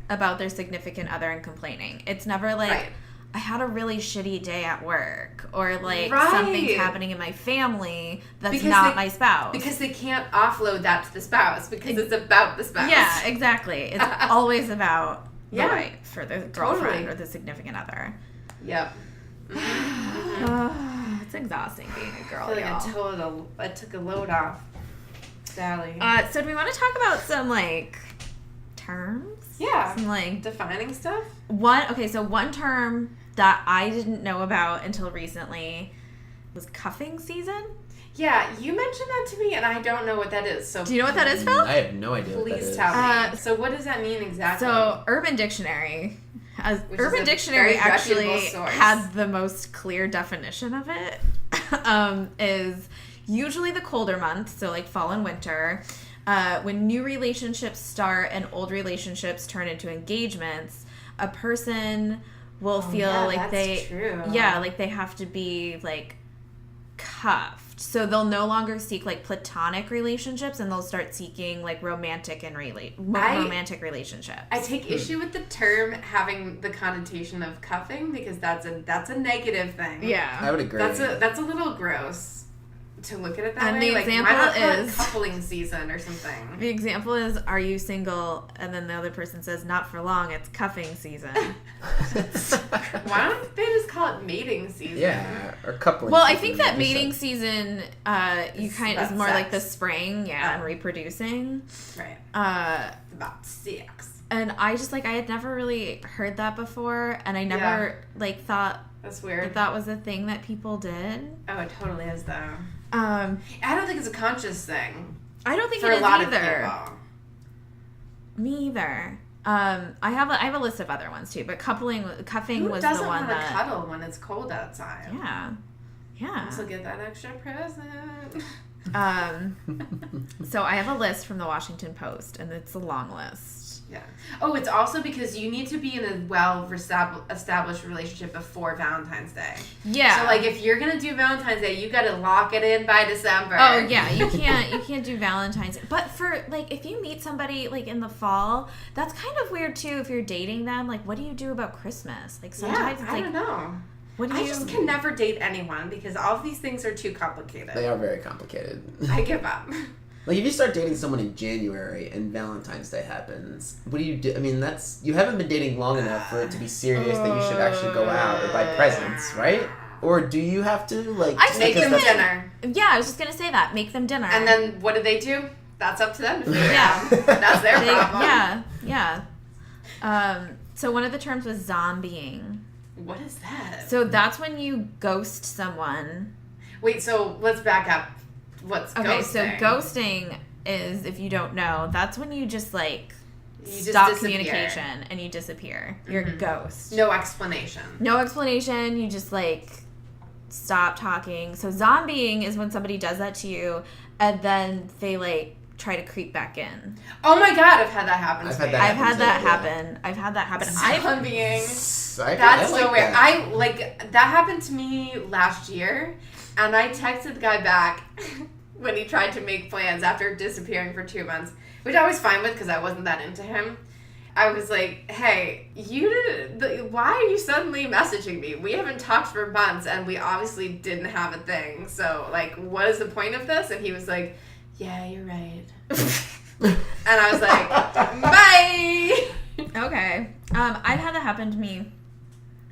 about their significant other and complaining. It's never like, I had a really shitty day at work, or like something's happening in my family that's not my spouse. Because they can't offload that to the spouse, because it's about the spouse. Yeah, exactly. It's always about the wife or the girlfriend or the significant other. Yep. It's exhausting being a girl, I feel like I took a load off Sally. So do we want to talk about some like terms? Yeah. Some like defining stuff? One term that I didn't know about until recently was cuffing season. Yeah, you mentioned that to me, and I don't know what that is. So do you know what that is, Phil? I have no idea what that is. Please tell me. So what does that mean exactly? So Urban Dictionary actually has the most clear definition of it. Is usually the colder months, so like fall and winter, when new relationships start and old relationships turn into engagements, a person will feel like they have to be like cuffed. So they'll no longer seek like platonic relationships, and they'll start seeking like romantic relationships. I take issue with the term having the connotation of cuffing, because that's a negative thing. Yeah, I would agree. That's a little gross to look at it that and way. The like, example why not call it is coupling season or something. The example is, are you single? And then the other person says, not for long, it's cuffing season. Why don't they just call it mating season? Yeah, or coupling. Well, I think that mating season, is more sex. like the spring, and reproducing. Right. About sex. And I just I had never really heard that before, and I never thought that's weird. that was a thing that people did. Oh, it totally is though. I don't think it's a conscious thing. I don't think for it is a lot either. of people. Me either. I have a list of other ones too, but cuffing was the one that cuddle when it's cold outside. Yeah. Also get that extra present. So I have a list from the Washington Post, and it's a long list. Yeah. Oh, it's also because you need to be in a well-established relationship before Valentine's Day. Yeah. So, like, if you're gonna do Valentine's Day, you gotta lock it in by December. Oh yeah, you can't do Valentine's. But for if you meet somebody in the fall, that's kind of weird too. If you're dating them, what do you do about Christmas? Sometimes it's I don't know. I just can never date anyone because all of these things are too complicated. They are very complicated. I give up. If you start dating someone in January and Valentine's Day happens, what do you do? I mean, you haven't been dating long enough for it to be serious that you should actually go out or buy presents, right? Or do you have to make them dinner? Yeah, I was just gonna say that. Make them dinner. And then what do? That's up to them to figure out. That's their problem. Yeah. So one of the terms was zombieing. What is that? So that's when you ghost someone. Wait, so let's back up. What's ghosting? Okay, so ghosting is, if you don't know, that's when you just stop communication and you disappear. You're a ghost. No explanation. You just stop talking. So zombieing is when somebody does that to you and then they try to creep back in. Oh my god, I've had that happen to me. I've had that happen. Zombieing. That's so weird. That happened to me last year. And I texted the guy back when he tried to make plans after disappearing for 2 months, which I was fine with because I wasn't that into him. I was like, hey, why are you suddenly messaging me? We haven't talked for months, and we obviously didn't have a thing. So, what is the point of this? And he was like, yeah, you're right. And I was like, bye! Okay. I've had that happen to me.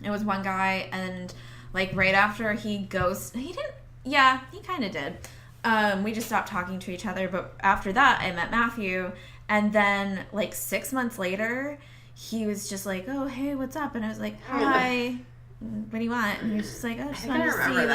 It was one guy, and right after he kind of did. We just stopped talking to each other, but after that, I met Matthew, and then 6 months later, he was just oh, hey, what's up? And I was like, hi, what do you want? And he was just I just wanted to see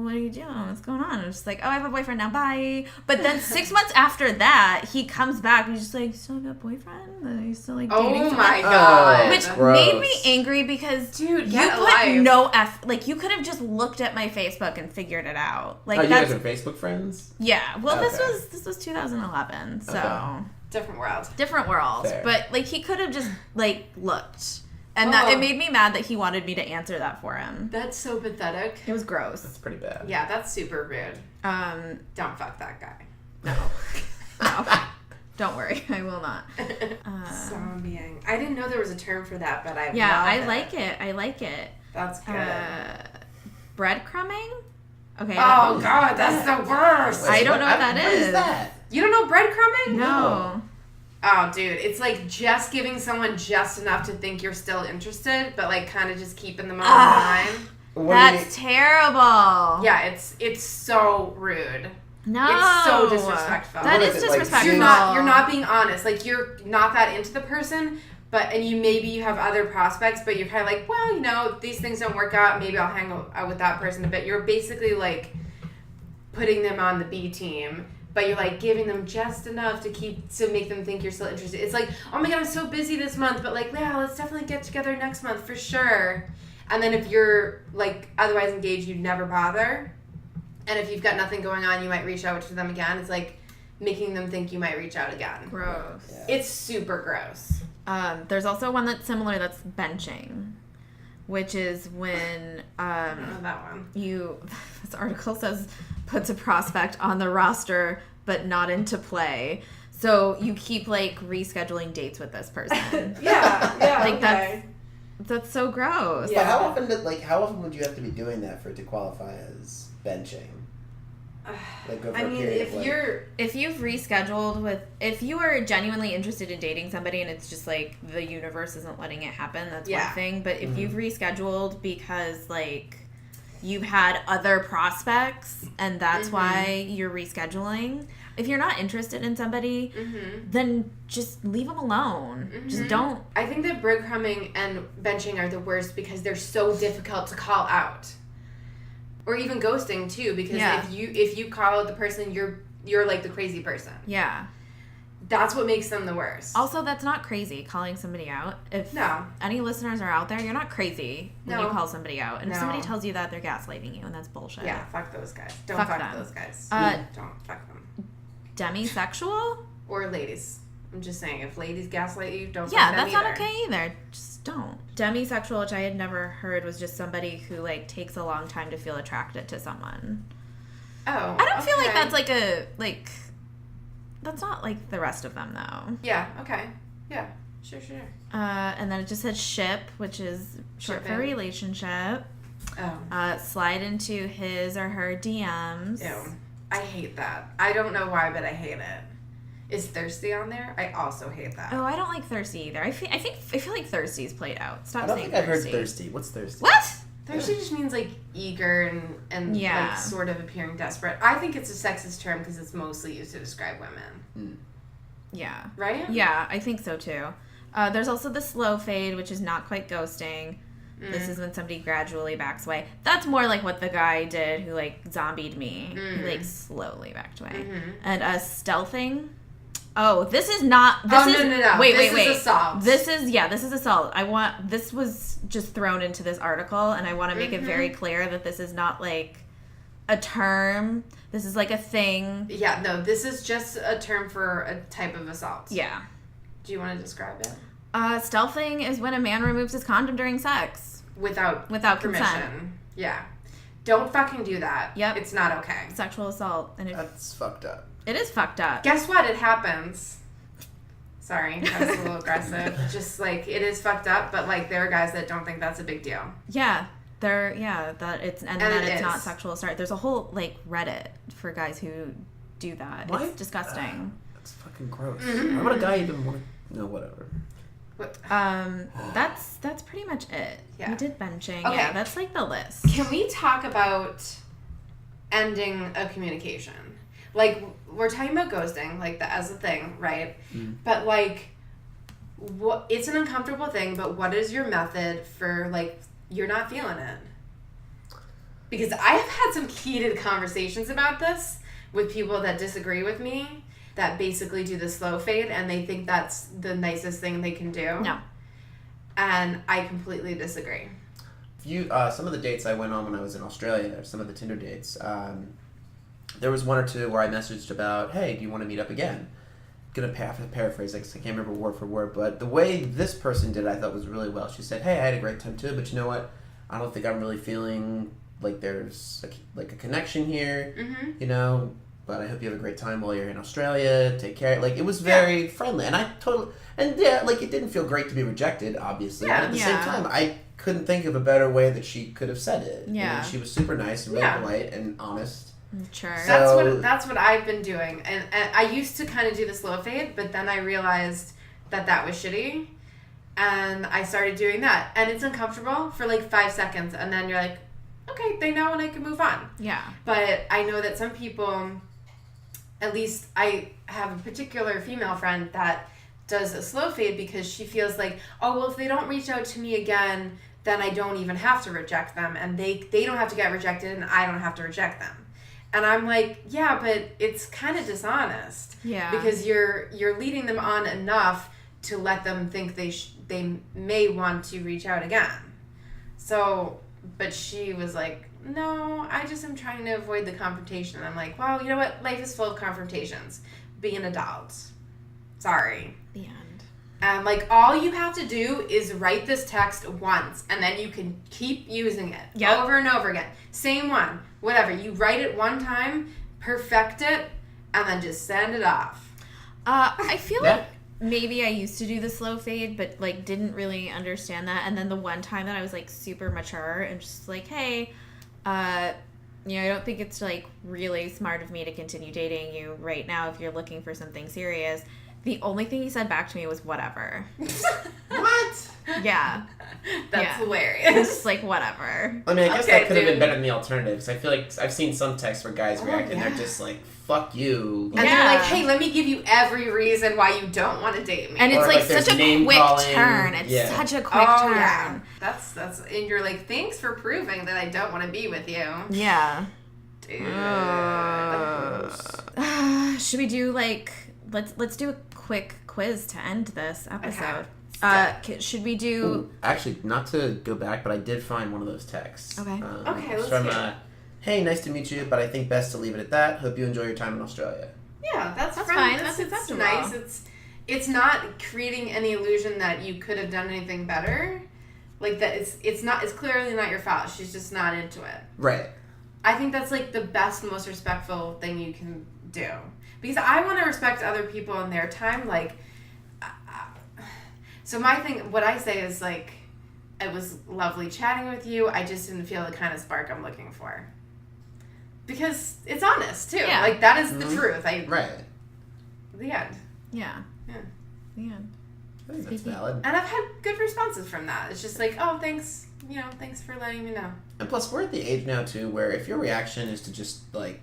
what are you doing? What's going on? I'm just like, oh, I have a boyfriend now. Bye. But then 6 months after that, he comes back and he's just like, you still have a boyfriend? Are you still like dating Oh someone? my god. Which gross. made me angry because Dude, you get put alive. no like you could have just looked at my Facebook and figured it out. Like Oh, you guys that's are Facebook friends? yeah. Well, Okay. this was 2011, so Okay. Different world. different world. Fair. But like he could have just like looked, and Oh. that it made me mad that he wanted me to answer that for him. That's so pathetic. It was gross. That's pretty bad. Yeah, that's super rude. Um, Don't fuck that guy. no, don't worry, I will not. Zombieing. I didn't know there was a term for that, but I Yeah, love I it. like it. I like it. That's good. Breadcrumbing. Okay. Oh god, that's the worst. I don't know what that What is. is that? You don't know breadcrumbing? No. Oh, dude, it's like just giving someone just enough to think you're still interested, but like kind of just keeping them on the line. What do you That's terrible. Yeah, it's so rude. No. It's so disrespectful. That What is is it, like, disrespectful. You're not being honest. Like you're not that into the person, and you have other prospects, but you're kind of like, well, you know, these things don't work out. Maybe I'll hang out with that person a bit. You're basically like putting them on the B team, but you're like giving them just enough to make them think you're still interested. It's like, oh my god, I'm so busy this month, but like, yeah, let's definitely get together next month for sure. And then if you're like otherwise engaged, you'd never bother. And if you've got nothing going on, you might reach out to them again. It's like making them think you might reach out again. Gross. Yeah. It's super gross. There's also one that's similar. That's benching, which is when I don't know that one. this article says puts a prospect on the roster but not into play. So you keep like rescheduling dates with this person. Yeah, Like, okay. That's so gross. But how often would you have to be doing that for it to qualify as benching? Like over I a mean, period if of like, you're If you've rescheduled if you are genuinely interested in dating somebody and it's just like the universe isn't letting it happen, that's one thing. But if you've rescheduled because like you've had other prospects and that's why you're rescheduling, if you're not interested in somebody, then just leave them alone. Just don't. I think that breadcrumbing and benching are the worst because they're so difficult to call out. Or even ghosting too, because if you call out the person, you're like the crazy person. Yeah. That's what makes them the worst. Also, that's not crazy, calling somebody out. If No. any listeners are out there, you're not crazy when you No. call somebody out. And if No. somebody tells you that, they're gaslighting you, and that's bullshit. Yeah, fuck those guys. Don't Fuck fuck them. those guys. Don't fuck them. Demisexual? Or ladies. I'm just saying, if ladies gaslight you, don't Yeah, fuck them that's not either. okay either. Just don't. Demisexual, which I had never heard, was just somebody who like takes a long time to feel attracted to someone. Oh, I don't feel like okay. that's like that's not like the rest of them though. Yeah, okay. Yeah, sure. And then it just said ship, which is short for Shipping. relationship. Oh. Slide into his or her DMs. Ew. I hate that. I don't know why, but I hate it. Is thirsty on there? I also hate that. Oh, I don't like thirsty either. I feel like thirsty is played out. Stop I don't saying think I've heard thirsty. thirsty. What's thirsty? What? Thirsty just means like eager and Yeah. like sort of appearing desperate. I think it's a sexist term because it's mostly used to describe women. Yeah. Right? Yeah, I think so too. There's also the slow fade, which is not quite ghosting. This is when somebody gradually backs away. That's more like what the guy did who like zombied me. He like slowly backed away. And stealthing. Oh, this is not. This is, no. Wait, This wait. is assault. This is assault. This was just thrown into this article, and I want to make it very clear that this is not like a term. This is like a thing. Yeah, no, this is just a term for a type of assault. Yeah. Do you want to describe it? Stealthing is when a man removes his condom during sex. Without permission. consent. Yeah. Don't fucking do that. Yep. It's not okay. Sexual assault. And That's fucked up. it is fucked up. Guess what? It happens. Sorry, that was a little aggressive. Just like it is fucked up, but like there are guys that don't think that's a big deal. Yeah. That it's And then it it's is. not sexual assault. There's a whole like Reddit for guys who do that. What? It's disgusting. That's fucking gross. Why would a guy even want to... No, whatever. That's pretty much it. Yeah. We did benching. Okay. Yeah, that's like the list. Can we talk about ending a communication? Like we're talking about ghosting, like that as a thing, right? But like, what? It's an uncomfortable thing. But what is your method for like you're not feeling it? because I have had some heated conversations about this with people that disagree with me, that basically do the slow fade, and they think that's the nicest thing they can do. No. And I completely disagree. Some of the dates I went on when I was in Australia, some of the Tinder dates, there was one or two where I messaged about, hey, do you want to meet up again? Gonna paraphrase, I can't remember word for word, but the way this person did it, I thought was really well. She said, hey, I had a great time too, but you know what? I don't think I'm really feeling like there's a connection here, you know, but I hope you have a great time while you're in Australia. Take care. Like, it was very friendly, and it didn't feel great to be rejected, obviously, but at the same time, I couldn't think of a better way that she could have said it. Yeah. And she was super nice and really polite and honest. Sure. So, That's what I've been doing, and I used to kind of do the slow fade, but then I realized that was shitty, and I started doing that, and it's uncomfortable for like 5 seconds, and then you're like, okay, they know, and I can move on. Yeah. But I know that some people, at least I have a particular female friend that does a slow fade because she feels like, oh, well, if they don't reach out to me again, then I don't even have to reject them, and they don't have to get rejected, and I don't have to reject them. And I'm like, yeah, but it's kind of dishonest. Yeah. Because you're leading them on enough to let them think they may want to reach out again. So, but she was like, no, I just am trying to avoid the confrontation. I'm like, well, you know what? Life is full of confrontations. Be an adult. Sorry. The end. And like, all you have to do is write this text once, and then you can keep using it over and over again. Same one, whatever. You write it one time, perfect it, and then just send it off. I feel like maybe I used to do the slow fade, but like didn't really understand that. And then the one time that I was like super mature and just like, hey, I don't think it's like really smart of me to continue dating you right now if you're looking for something serious. The only thing he said back to me was whatever. what? Yeah. That's hilarious. Just like whatever. I mean, I guess that could have been better than the alternatives. I feel like I've seen some texts where guys react and they're just like, fuck you. And they're like, hey, let me give you every reason why you don't want to date me. And it's like such a quick turn. It's such a quick turn. Yeah. That's and you're like, thanks for proving that I don't want to be with you. Yeah. Dude. Should we do like let's do a quick quiz to end this episode. Should we do... Ooh, actually, not to go back, but I did find one of those texts. Okay. Let's from, hear it. hey, nice to meet you, but I think best to leave it at that. Hope you enjoy your time in Australia. Yeah, that's fine. That's acceptable. Nice. It's not creating any illusion that you could have done anything better. Like that, it's clearly not your fault. She's just not into it. Right. I think that's like the best, most respectful thing you can do. Because I want to respect other people in their time. Like, so my thing, what I say is like, it was lovely chatting with you. I just didn't feel the kind of spark I'm looking for. Because it's honest too. Yeah. Like that is the truth. Right. The end. Yeah. Yeah. The end. I think that's valid. And I've had good responses from that. It's just like, oh, thanks. Thanks for letting me know. And plus, we're at the age now too where if your reaction is to just like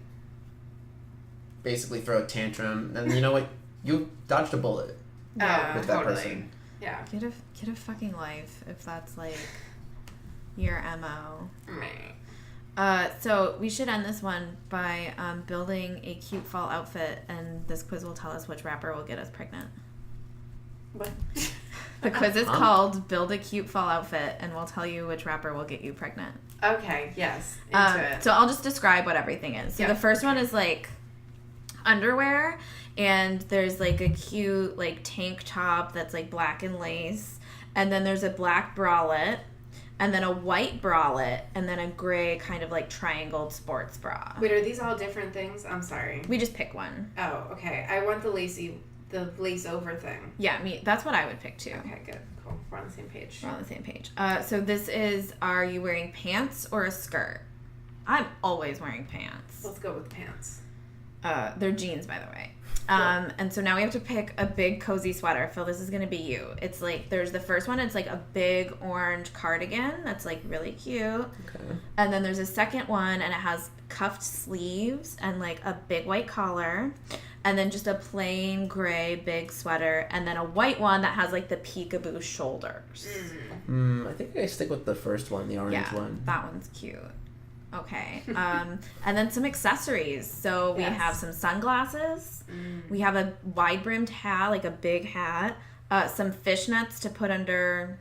basically throw a tantrum, then you know what, you dodged a bullet. Yeah, with that person. Yeah. Get a fucking life if that's like your MO. So we should end this one by building a cute fall outfit, and this quiz will tell us which rapper will get us pregnant. What? The quiz is called Build a Cute Fall Outfit, and we'll tell you which rapper will get you pregnant. Okay, yes. Into it. So I'll just describe what everything is. So the first one is like underwear, and there's like a cute like tank top that's like black and lace, and then there's a black bralette, and then a white bralette, and then a gray kind of like triangled sports bra. Wait, are these all different things? I'm sorry. We just pick one. Oh, okay. I want the lace over thing. Yeah, that's what I would pick too. Okay, good. Cool. We're on the same page. We're on the same page. So this is, are you wearing pants or a skirt? I'm always wearing pants. Let's go with pants. They're jeans, by the way. Cool. And so now we have to pick a big cozy sweater. Phil, this is going to be you. It's like, there's the first one. It's like a big orange cardigan that's like really cute. Okay. And then there's a second one, and it has cuffed sleeves and like a big white collar. And then just a plain gray big sweater. And then a white one that has like the peekaboo shoulders. I think I stick with the first one, the orange one. That one's cute. Okay. And then some accessories. So we Yes. have some sunglasses. We have a wide-brimmed hat, like a big hat. Some fishnets to put under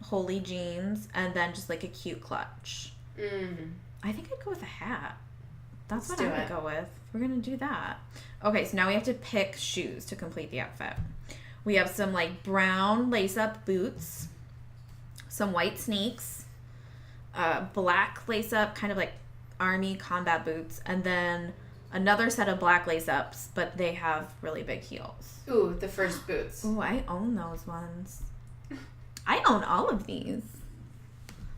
holy jeans. And then just like a cute clutch. I think I'd go with a hat. That's Let's what do I would it. go with. We're going to do that. Okay, so now we have to pick shoes to complete the outfit. We have some like brown lace-up boots. Some white sneaks. Black lace-up, kind of like army combat boots. And then another set of black lace-ups, but they have really big heels. Ooh, the first boots. Ooh, I own those ones. I own all of these.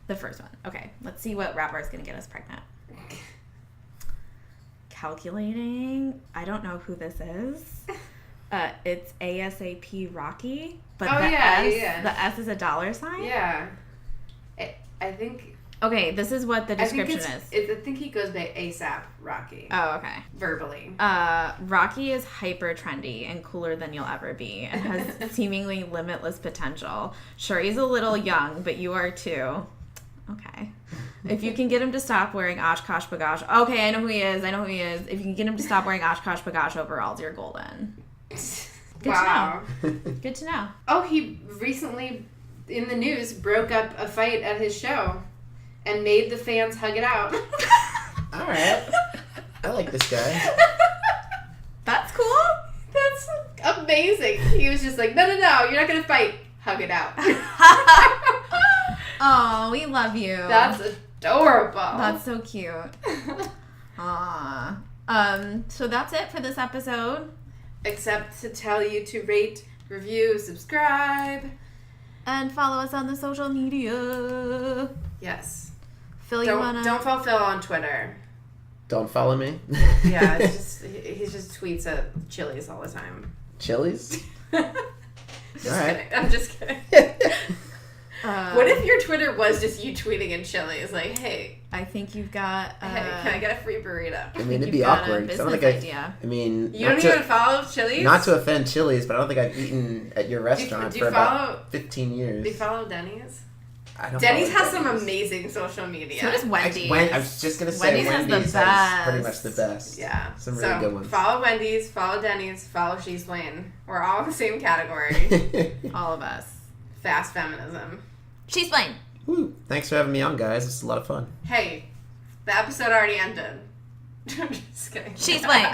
The first one. Okay, let's see what rapper is going to get us pregnant. Calculating. I don't know who this is. It's ASAP Rocky, but Oh, the yeah, S, yeah. the S is a dollar sign. Yeah. I think... Okay, this is what the I think description is. I think he goes by ASAP Rocky. Oh, okay. Verbally. Rocky is hyper trendy and cooler than you'll ever be and has seemingly limitless potential. Sure, he's a little young, but you are too. Okay. If you can get him to stop wearing Oshkosh Bagosh. Okay, I know who he is. If you can get him to stop wearing Oshkosh Bagosh overalls, you're golden. Good Wow. to know. Good to know. Oh, he recently, in the news, broke up a fight at his show and made the fans hug it out. All right. I like this guy. That's cool. That's amazing. He was just like, no, you're not going to fight. Hug it out. Oh, we love you. That's adorable. That's so cute. Aw. So that's it for this episode. Except to tell you to rate, review, subscribe. And follow us on the social media. Yes. Phil, you wanna... Don't follow Phil on Twitter. Don't follow me. Yeah, it's just he just tweets at Chili's all the time. Chili's? Just All right. kidding. I'm just kidding. What if your Twitter was just you tweeting in Chili's? Like, hey, I think you've got... hey, can I get a free burrito? I mean, it'd you've be got awkward. a 'cause I don't business think idea. I mean, You don't even follow Chili's? not to offend Chili's, but I don't think I've eaten at your restaurant do for you about 15 years. Do you follow Denny's? I don't Denny's follow has some Denny's. amazing social media. So does Wendy's. I was just gonna say Wendy's has the Wendy's has pretty much best. the best. Yeah. Some really good ones. Follow Wendy's, follow Denny's, follow SheSplain. We're all in the same category. All of us. Fast feminism. SheSplain. Woo. Thanks for having me on, guys. It's a lot of fun. Hey, the episode already ended. Just kidding. SheSplain.